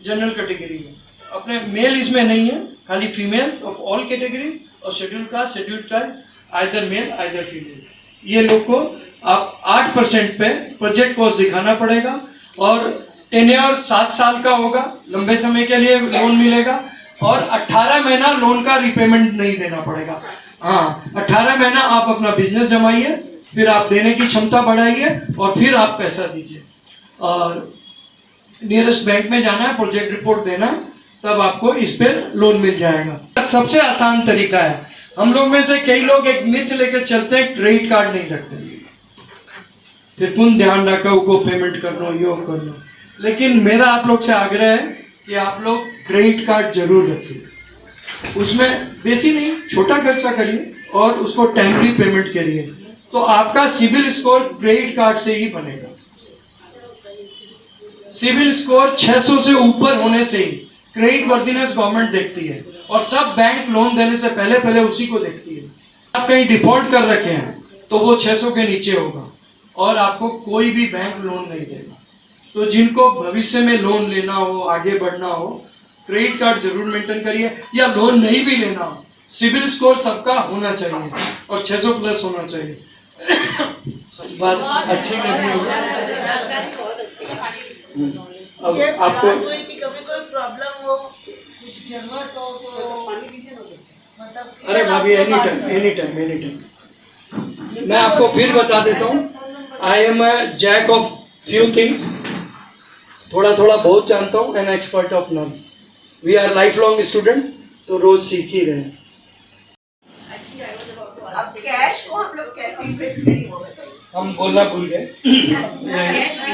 जनरल कैटेगरी में, अपने मेल इसमें नहीं है, खाली फीमेल्स ऑफ ऑल कैटेगरीज, और schedule caste, schedule tribe, either male either female. ये लोग को आप 8% पे प्रोजेक्ट कॉस्ट दिखाना पड़ेगा, और टेन्योर 7 साल का होगा, लंबे समय के लिए लोन मिलेगा, और 18 महीना लोन का रिपेमेंट नहीं देना पड़ेगा। हाँ, 18 महीना आप अपना बिजनेस जमाइए, फिर आप देने की क्षमता बढ़ाइए, और फिर आप पैसा दीजिए, और नियरेस्ट बैंक में जाना है, प्रोजेक्ट रिपोर्ट देना, तब आपको इस पर लोन मिल जाएगा। सबसे आसान तरीका है। हम लोग में से कई लोग एक मिथ लेकर चलते हैं, क्रेडिट कार्ड नहीं रखते, फिर तुम ध्यान रखो को पेमेंट कर लो, यो कर लो। लेकिन मेरा आप लोग से आग्रह है कि आप लोग क्रेडिट कार्ड जरूर रखिए, उसमें बेसी नहीं, छोटा खर्चा करिए और उसको टाइमली पेमेंट करिए, तो आपका सिविल स्कोर क्रेडिट कार्ड से ही बनेगा। सिविल स्कोर 600 से ऊपर होने से ही क्रेडिट वर्दीनेस गवर्नमेंट देखती है, और सब बैंक लोन देने से पहले उसी को देखती है। आप कहीं डिफॉल्ट कर रखे हैं तो वो 600 के नीचे होगा, और आपको कोई भी बैंक लोन नहीं देगा। तो जिनको भविष्य में लोन लेना हो, आगे बढ़ना हो, क्रेडिट कार्ड जरूर मेंटेन करिए, या लोन नहीं भी लेना हो, सिविल स्कोर सबका होना चाहिए और 600 प्लस होना चाहिए। बात अच्छी लगी होगी। अब आपको कभी कोई प्रॉब्लम हो, कुछ जरूरत हो तो मतलब, अरे भाभी एनी टाइम मैं आपको फिर बता देता हूँ, I am a jack of few things, थोड़ा बहुत जानता हूँ, an expert of none. We are life long student, तो रोज सीख ही रहे हैं। अब कैश को हम लोग कैसे इन्वेस्ट करेंगे? हम बोलना भूल गए।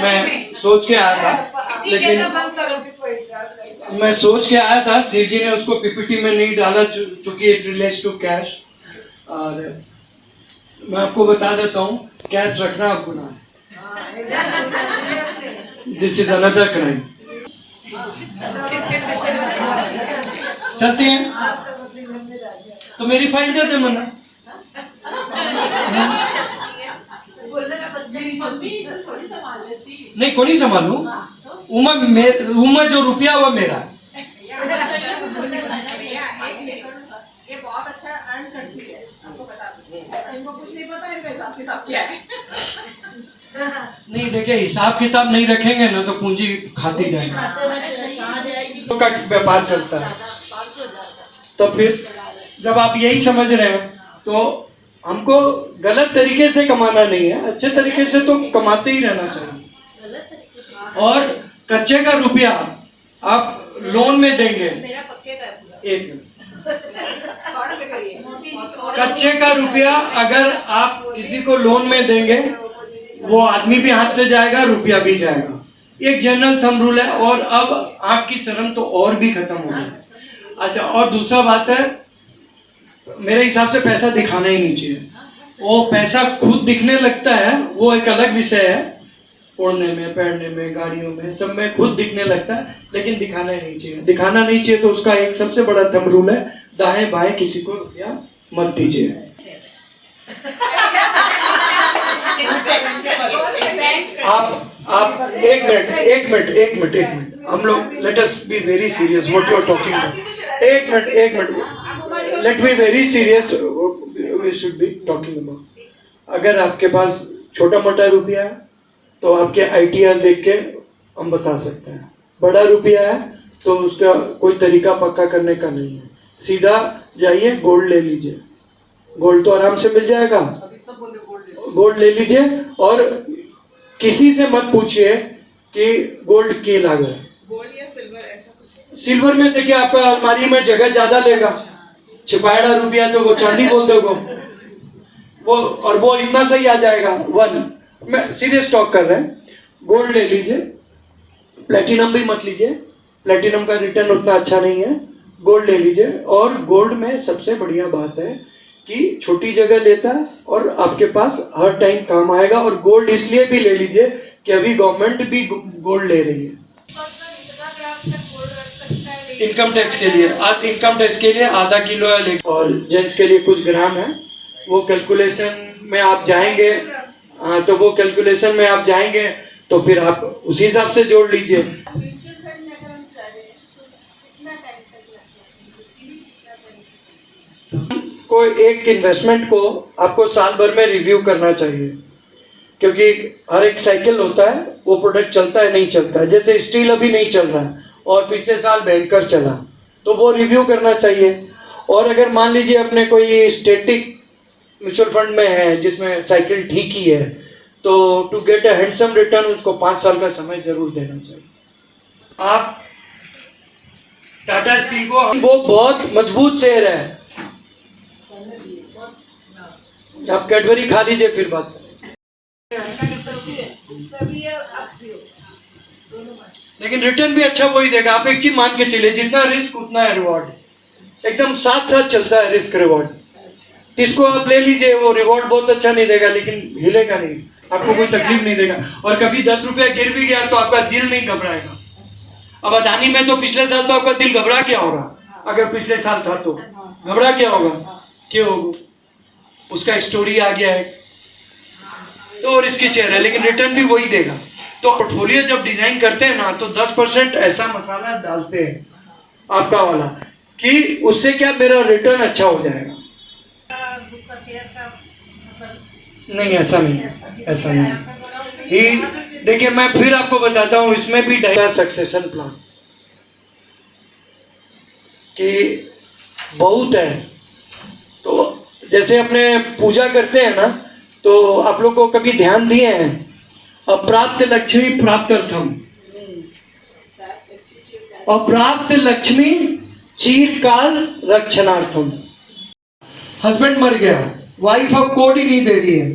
मैं सोच के आया था, लेकिन मैं सोच के आया था, शिव जी ने उसको पीपीटी में नहीं डाला, चूंकि इट रिलेट्स टू कैश। और मैं आपको बता देता हूँ, कैश रखना अब गुनाह है। This is another crime. चलती हैं तो मेरी फाइल दे दे मना। नहीं, को नहीं संभालू, उमा जो रुपया वो मेरा है। ये बहुत अच्छा अर्न करती है, आपको बता दूं। इनको कुछ नहीं पता इनका हिसाब किताब क्या है। नहीं देखिए, हिसाब किताब नहीं रखेंगे ना तो पूंजी खाती जाएगी, तो का व्यापार चलता है। तो फिर जब आप यही समझ रहे हैं तो हमको गलत तरीके से कमाना नहीं है, अच्छे तरीके से तो कमाते ही रहना चाहिए। और कच्चे का रुपया आप लोन में देंगे, मेरा पक्के का है पूरा। एक मिनट, 100 रुपए करिए। कच्चे का रुपया अगर आप किसी को लोन में देंगे, वो आदमी भी हाथ से जाएगा, रुपया भी जाएगा। एक जनरल थंब रूल है। और अब आपकी शर्म तो और भी खत्म हो गई। अच्छा, और दूसरा बात है, मेरे हिसाब से पैसा दिखाना ही नहीं चाहिए। वो पैसा खुद दिखने लगता है, वो एक अलग विषय है। ओढ़ने में, पहनने में, गाड़ियों में, सब में खुद दिखने लगता है, लेकिन दिखाना ही नहीं चाहिए। दिखाना नहीं चाहिए तो उसका एक सबसे बड़ा थंब रूल है, दाएं बाएं किसी को रुपया मत दीजिए। आप एक मिनट हम लोग let us be very serious what you are talking about. एक minute let be very serious we should be talking about. अगर आपके पास छोटा मोटा रुपया है तो आपके ITR देख के हम बता सकते हैं। बड़ा रुपया है तो उसका कोई तरीका पक्का करने का नहीं है। सीधा जाइए, गोल्ड ले लीजिए, गोल्ड तो आराम से मिल जाएगा। गोल्ड ले लीजिए और किसी से मत पूछिए कि गोल्ड के लागे। गोल्ड या सिल्वर ऐसा कुछ? सिल्वर में देखिए आपका अलमारी में जगह ज्यादा लेगा। छिपाड़ा रुपया तो वो चांदी बोल दोगे वो, और वो इतना सही आ जाएगा। मैं सीरियस टॉक कर रहे हैं। गोल्ड ले लीजिए, प्लेटिनम भी मत लीजिए, प्लेटिनम का रिटर्न उतना अच्छा नहीं है। गोल्ड ले लीजिए। और गोल्ड में सबसे बढ़िया बात है कि छोटी जगह लेता है और आपके पास हर टाइम काम आएगा। और गोल्ड इसलिए भी ले लीजिए कि अभी गवर्नमेंट भी गोल्ड ले रही है इनकम टैक्स के लिए। इनकम टैक्स के लिए आधा किलो है, और जेंट्स के लिए कुछ ग्राम है। वो कैलकुलेशन में आप जाएंगे, हाँ, तो वो कैलकुलेशन में आप जाएंगे तो फिर आप उसी हिसाब से जोड़ लीजिए। कोई एक इन्वेस्टमेंट को आपको साल भर में रिव्यू करना चाहिए, क्योंकि हर एक साइकिल होता है, वो प्रोडक्ट चलता है नहीं चलता है। जैसे स्टील अभी नहीं चल रहा है और पिछले साल बैंकर चला, तो वो रिव्यू करना चाहिए। और अगर मान लीजिए अपने कोई स्टैटिक म्यूचुअल फंड में है जिसमें साइकिल ठीक ही है, तो to get a handsome return उसको 5 साल का समय जरूर देना चाहिए। आप टाटा स्टील को, वो बहुत मजबूत शेयर है। आप कैडबरी खा लीजिए फिर बात करें। लेकिन रिटर्न भी अच्छा वही देगा। आप एक चीज मान के चलिए, जितना रिस्क उतना है रिवॉर्ड। एकदम साथ साथ चलता है रिस्क रिवॉर्ड। इसको आप ले लीजिए, वो रिवॉर्ड बहुत अच्छा नहीं देगा लेकिन हिलेगा नहीं, आपको कोई तकलीफ नहीं देगा। और कभी 10 रुपया गिर भी गया तो आपका दिल नहीं घबराएगा। अब अदानी में तो पिछले साल तो आपका दिल घबरा क्या होगा? अगर पिछले साल था तो घबरा क्या होगा? क्यों होगा? उसका एक स्टोरी आ गया है, तो रिस्की शेयर है लेकिन रिटर्न भी वही देगा। तो पोर्टफोलियो जब डिजाइन करते हैं ना, तो 10% ऐसा मसाला डालते हैं आपका वाला कि उससे क्या मेरा रिटर्न अच्छा हो जाएगा। नहीं, ऐसा नहीं है, ऐसा नहीं है। देखिए मैं फिर आपको बताता हूँ, इसमें भी सक्सेशन प्लान कि बहुत है। तो जैसे अपने पूजा करते हैं ना, तो आप लोग को कभी ध्यान दिए हैं, अप्राप्त लक्ष्मी प्राप्त्यर्थम, अप्राप्त लक्ष्मी चिरकाल रक्षणार्थम। हस्बैंड मर गया, वाइफ अब कोड ही नहीं दे रही है,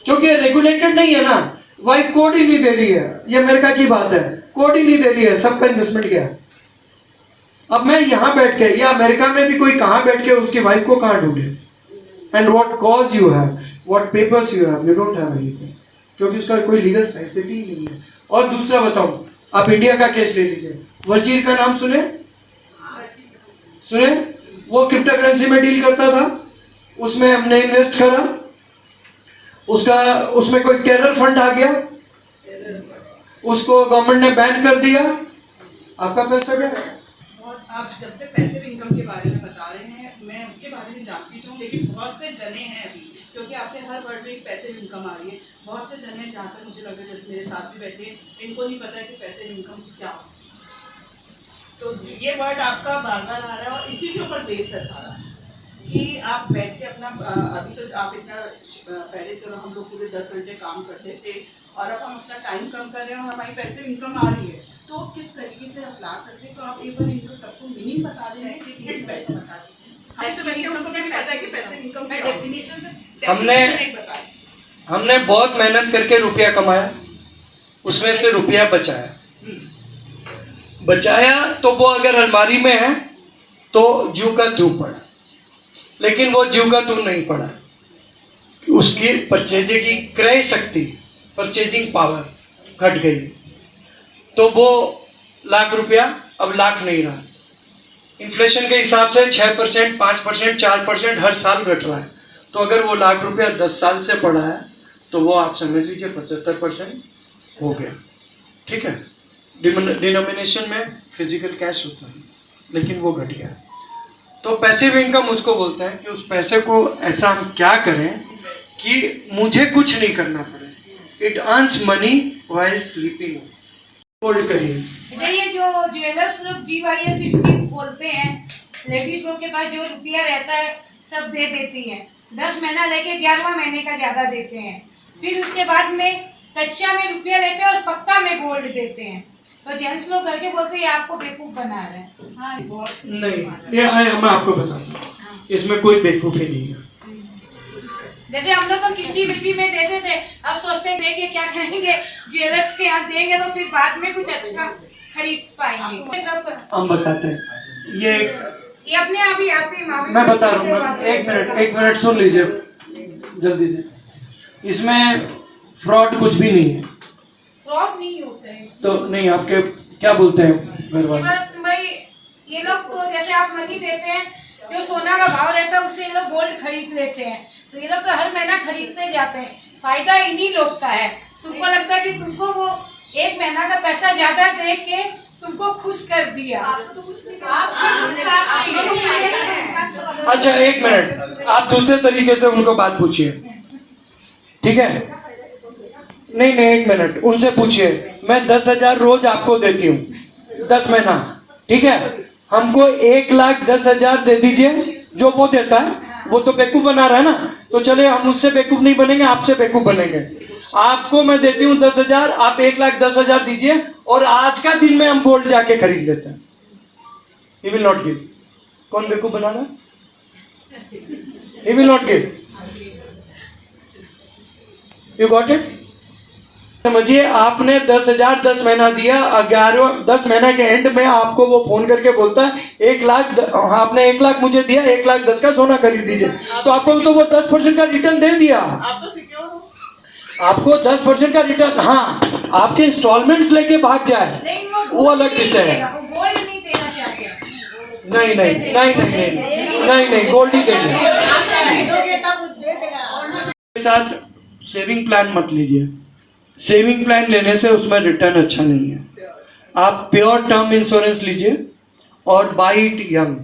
क्योंकि रेगुलेटेड नहीं है ना। वाइफ कोड ही नहीं दे रही है, ये अमेरिका की बात है, कोड ही नहीं दे रही है, सबका इन्वेस्टमेंट गया। अब मैं यहाँ बैठ के, या अमेरिका में भी कोई कहाँ बैठ के उसकी वाइफ को कहाँ ढूंढे? And what cause you have, what papers you have, you don't have anything, क्योंकि उसका कोई लीगल फैसिलिटी नहीं है। और दूसरा बताओ, आप इंडिया का केस ले लीजिए, वजीर का नाम सुने? वो क्रिप्टो करेंसी में डील करता था, उसमें हमने इन्वेस्ट करा, उसमें कोई टेरर फंड आ गया, उसको गवर्नमेंट ने बैन कर दिया, आपका पैसा गया। आप जब से पैसिव इनकम के बारे में बता रहे हैं, मैं उसके बारे में जानती हूँ, लेकिन बहुत से जने हैं अभी, क्योंकि आपके हर वर्ड में एक पैसिव इनकम आ रही है। बहुत से जने हैं जहाँ तक मुझे लग रहा है, जैसे मेरे साथ भी बैठे हैं, इनको नहीं पता है कि पैसिव इनकम क्या हो। तो ये वर्ड आपका बार बार आ रहा है और इसी के ऊपर बेस है सारा, कि आप बैठ के अपना, अभी तो आप इतना, पहले चलो हम लोग पूरे 10 घंटे काम करते थे और अब हम अपना टाइम कम कर रहे हैं और हमारी पैसिव इनकम आ रही है। तो किस तरीके से आप ला सकते हैं, तो आप एक बार इनको सबको मीनिंग बता देंगे, इट्स बेटर बता दीजिए। तो बैठे उनको भी पता है कि पैसे इनकम की डेफिनेशन से हमने बहुत मेहनत करके रुपया कमाया, उसमें से रुपया बचाया तो वो अगर अलमारी में है तो ज्यों का त्यों पड़ा, लेकिन वो ज्यों का त्यों नहीं पड़ा। उसकी परचेजिंग की क्रय शक्ति, परचेजिंग पावर घट गई, तो वो लाख रुपया अब लाख नहीं रहा। इन्फ्लेशन के हिसाब से 6%, 5%, 4% हर साल घट रहा है। तो अगर वो लाख रुपया 10 साल से पड़ा है तो वो आप समझ लीजिए 75% हो गया। ठीक है, डिनोमिनेशन में फिजिकल कैश होता है, लेकिन वो घट गया। तो पैसिव इनकम उसको बोलते हैं कि उस पैसे को ऐसा हम क्या करें कि मुझे कुछ नहीं करना पड़े। It earns money while sleeping. Hold करिए। अच्छा, ये जो ज्वेलर्स लोग GYS स्कीम खोलते हैं, लेडीज लोग के पास जो रुपया रहता है सब दे देती हैं, 10 महीना लेके 11वां महीने का ज्यादा देते हैं, फिर उसके बाद में कच्चा में रुपया लेते हैं और पक्का में गोल्ड देते हैं। तो जेंट्स लोग करके बोलते हैं ये आपको बेवकूफ बना रहे हैं। हाँ, नहीं, ये मैं आपको बताऊँ, इसमें कोई बेवकूफ़ी नहीं है। जैसे हम लोग तो किट्टी मिट्टी में देते थे, अब सोचते हैं देखिए क्या करेंगे, ज्वेलर्स के यहाँ देंगे तो फिर बाद में कुछ अच्छा खरीद पाएंगे। सब हम बताते हैं, ये अपने आप ही आते हैं। मैं बता रहा हूँ, एक मिनट सुन लीजिए जल्दी से। इसमें फ्रॉड कुछ भी नहीं है। फ्रॉड नहीं होता है तो नहीं, आपके क्या बोलते हैं घर वाले? भाई ये लोग तो जैसे आप मनी देते हैं, जो सोना का भाव रहता है उससे ये लोग गोल्ड खरीद लेते हैं, तो ये लोग तो हर महीना खरीदते जाते हैं। फायदा इन्हीं लोग का है। तुमको लगता है कि तुमको वो एक महीना का पैसा ज्यादा दे के तुमको खुश कर दिया। अच्छा, एक मिनट, आप दूसरे तरीके से उनको बात पूछिए। ठीक है, नहीं, एक मिनट, उनसे पूछिए। मैं 10,000 रोज आपको देती हूँ 10 महीना, ठीक है? हमको 1,10,000 दे दीजिए। जो वो देता है वो तो बेवकूफ बना रहा है ना, तो चले हम उससे बेवकूफ नहीं बनेंगे, आपसे बेवकूफ बनेंगे। आपको मैं देती हूँ 10,000, आप 1,10,000 दीजिए और आज का दिन में हम गोल्ड जाके खरीद लेते हैं। He will not give। कौन बेवकूफ बना रहा है? He will not give। You got it? समझिए, आपने 10,000 10 महीना दिया, 10 महीना के एंड में आपको वो फोन करके बोलता है 1 लाख, आपने 1 लाख मुझे दिया, 1,10,000 का सोना खरीद दीजिए। तो आपको तो वो 10% का रिटर्न दे दिया। आप तो सिक्योर हो, आपको 10% का रिटर्न। हाँ, आपके इंस्टॉलमेंट्स लेके भाग जाए वो अलग विषय है। गोल्ड नहीं देना चाहते। नहीं, गोल्ड ही देंगे। साथ सेविंग प्लान मत लीजिए। सेविंग प्लान लेने से उसमें रिटर्न अच्छा नहीं है। आप प्योर टर्म इंश्योरेंस लीजिए और बाई इट यंग,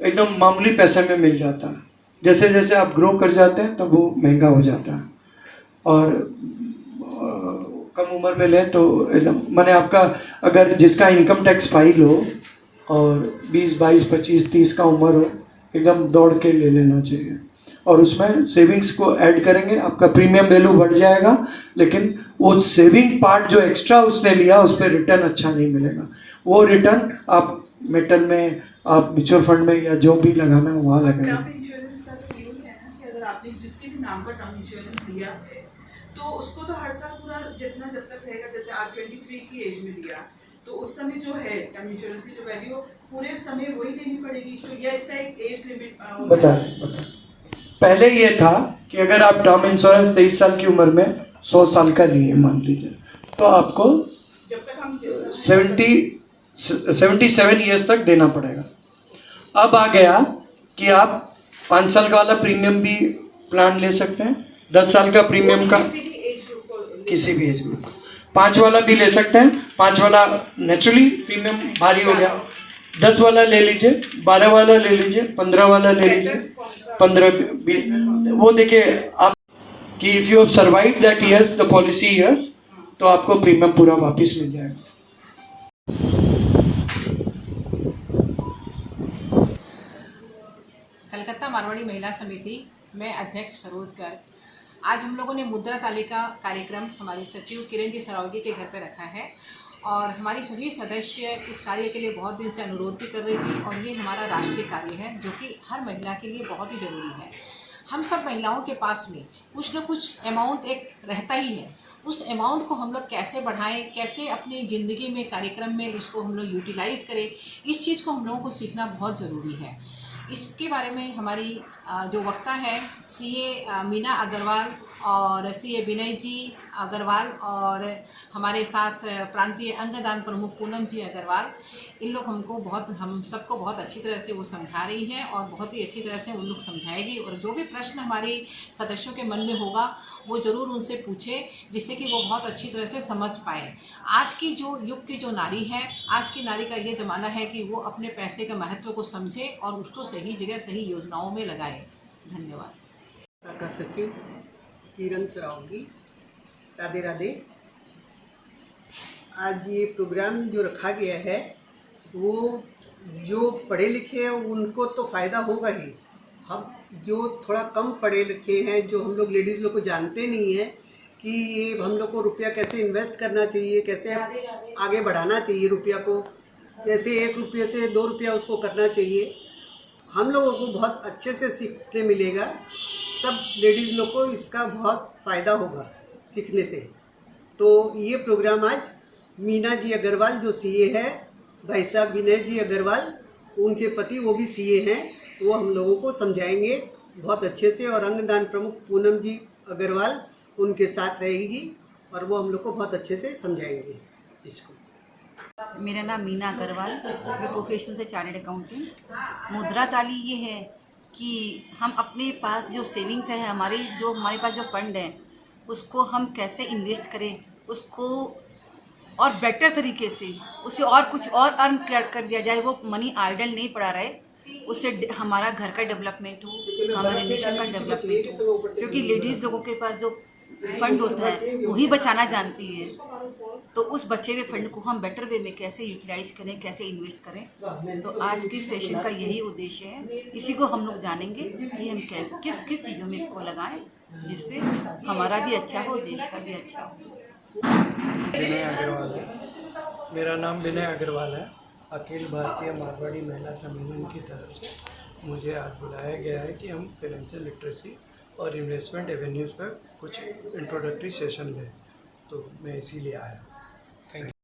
एकदम मामूली पैसे में मिल जाता है। जैसे जैसे आप ग्रो कर जाते हैं तो वो महंगा हो जाता है, और कम उम्र में लें तो एकदम, मैंने आपका अगर जिसका इनकम टैक्स फाइल हो और 20, 22, 25, 30 का उम्र हो, एकदम दौड़ के ले लेना चाहिए। और उसमें सेविंग्स को ऐड करेंगे, आपका प्रीमियम वैल्यू बढ़ जाएगा, लेकिन वो सेविंग पार्ट जो एक्स्ट्रा उसने लिया उस पर रिटर्न अच्छा नहीं मिलेगा। वो रिटर्न आप मेटल में, आप म्यूचुअल फंड में या जो भी लगाना है वहाँ लगाएंगे। टर्म इंश्योरेंस का तो यूज है ना कि अगर आपने जिसके भी नाम पर टर्म इंश्योरेंस लिया है तो उसको तो हर साल पूरा जितना जब तक रहेगा, जैसे आप 23 की एज में लिया तो उस समय जो है टर्म इंश्योरेंस की जो वैल्यू पूरे समय वही लेनी पड़ेगी, तो या इसका एक एज लिमिट बता। पहले ये था कि अगर आप टर्म इंश्योरेंस 23 साल की उम्र में 100 साल का लिए मान लीजिए, तो आपको जब तक हम 77 ईयर्स तक देना पड़ेगा। अब आ गया कि आप 5 साल का वाला प्रीमियम भी प्लान ले सकते हैं, 10 साल का प्रीमियम का किसी भी एज ग्रुप, 5 वाला भी ले सकते हैं। 5 वाला नेचुरली प्रीमियम भारी हो गया, 10 वाला ले लीजिए, 12 वाला ले लीजिए, 15 वाला ले लीजिए, 15 वो देखिए आप कि if you have survive that years the policy years, तो आपको प्रीमियम पूरा वापस मिल जाएगा। कलकत्ता मारवाड़ी महिला समिति में अध्यक्ष सरोज गर्ग। आज हम लोगों ने मुद्रा तालिका कार्यक्रम हमारे सचिव किरण जी सरावगी के घर पे रखा है और हमारी सभी सदस्य इस कार्य के लिए बहुत दिन से अनुरोध भी कर रही थी और ये हमारा राष्ट्रीय कार्य है जो कि हर महिला के लिए बहुत ही ज़रूरी है। हम सब महिलाओं के पास में कुछ न कुछ अमाउंट एक रहता ही है। उस अमाउंट को हम लोग कैसे बढ़ाएं, कैसे अपनी ज़िंदगी में कार्यक्रम में इसको हम लोग यूटिलाइज़ करें, इस चीज़ को हम लोगों को सीखना बहुत ज़रूरी है। इसके बारे में हमारी जो वक्ता है सीए मीना अग्रवाल और सीए विनय जी अग्रवाल और हमारे साथ प्रांतीय अंगदान प्रमुख पूनम जी अग्रवाल, इन लोग हम सबको बहुत अच्छी तरह से वो समझा रही हैं और बहुत ही अच्छी तरह से उन लोग समझाएगी। और जो भी प्रश्न हमारे सदस्यों के मन में होगा वो ज़रूर उनसे पूछे, जिससे कि वो बहुत अच्छी तरह से समझ पाए। आज की जो युग की जो नारी है, आज की नारी का ये ज़माना है कि वो अपने पैसे के महत्व को समझे और उसको सही जगह सही योजनाओं में लगाए। धन्यवाद। का सचिव किरण सरावगी, राधे राधे। आज ये प्रोग्राम जो रखा गया है वो जो पढ़े लिखे हैं उनको तो फ़ायदा होगा ही। हम जो थोड़ा कम पढ़े लिखे हैं, जो हम लोग लेडीज़ लोग को जानते नहीं हैं कि ये हम लोग को रुपया कैसे इन्वेस्ट करना चाहिए, कैसे आगे बढ़ाना चाहिए रुपया को, कैसे 1 रुपये से 2 रुपया उसको करना चाहिए, हम लोगों को बहुत अच्छे से सीखने मिलेगा। सब लेडीज़ लोग को इसका बहुत फ़ायदा होगा सीखने से। तो ये प्रोग्राम आज मीना जी अग्रवाल जो सीए है, भाई साहब विनय जी अग्रवाल, उनके पति वो भी सीए हैं, वो हम लोगों को समझाएंगे बहुत अच्छे से। और अंगदान प्रमुख पूनम जी अग्रवाल उनके साथ रहेगी और वो हम लोग को बहुत अच्छे से समझाएंगे इस चीज़ को। मेरा नाम मीना अग्रवाल, मैं प्रोफेशन से चार्टर्ड अकाउंटेंट। मुद्रा ताली ये है कि हम अपने पास जो सेविंग्स है, हमारे पास जो फंड है उसको हम कैसे इन्वेस्ट करें, उसको और बेटर तरीके से उसे और कुछ और अर्न कर दिया जाए। वो मनी आइडल नहीं पड़ा रहे, उससे हमारा घर का डेवलपमेंट हो, हमारे नेशन का डेवलपमेंट हो। क्योंकि लेडीज़ लोगों के पास जो फंड होता है वही बचाना जानती है। तो उस बचे हुए फंड को हम बेटर वे में कैसे यूटिलाइज करें, कैसे इन्वेस्ट करें। तो आज के सेशन का यही उद्देश्य है। इसी को हम लोग जानेंगे कि हम किस किस चीज़ों में इसको लगाएं जिससे हमारा भी अच्छा हो, देश का भी अच्छा हो। विनय अग्रवाल है, मेरा नाम विनय अग्रवाल है। अखिल भारतीय मारवाड़ी महिला सम्मेलन की तरफ से मुझे आज बुलाया गया है कि हम फाइनेंशियल लिटरेसी और इन्वेस्टमेंट एवेन्यूज़ पर कुछ इंट्रोडक्टरी सेशन लें, तो मैं इसीलिए आया। Thank you.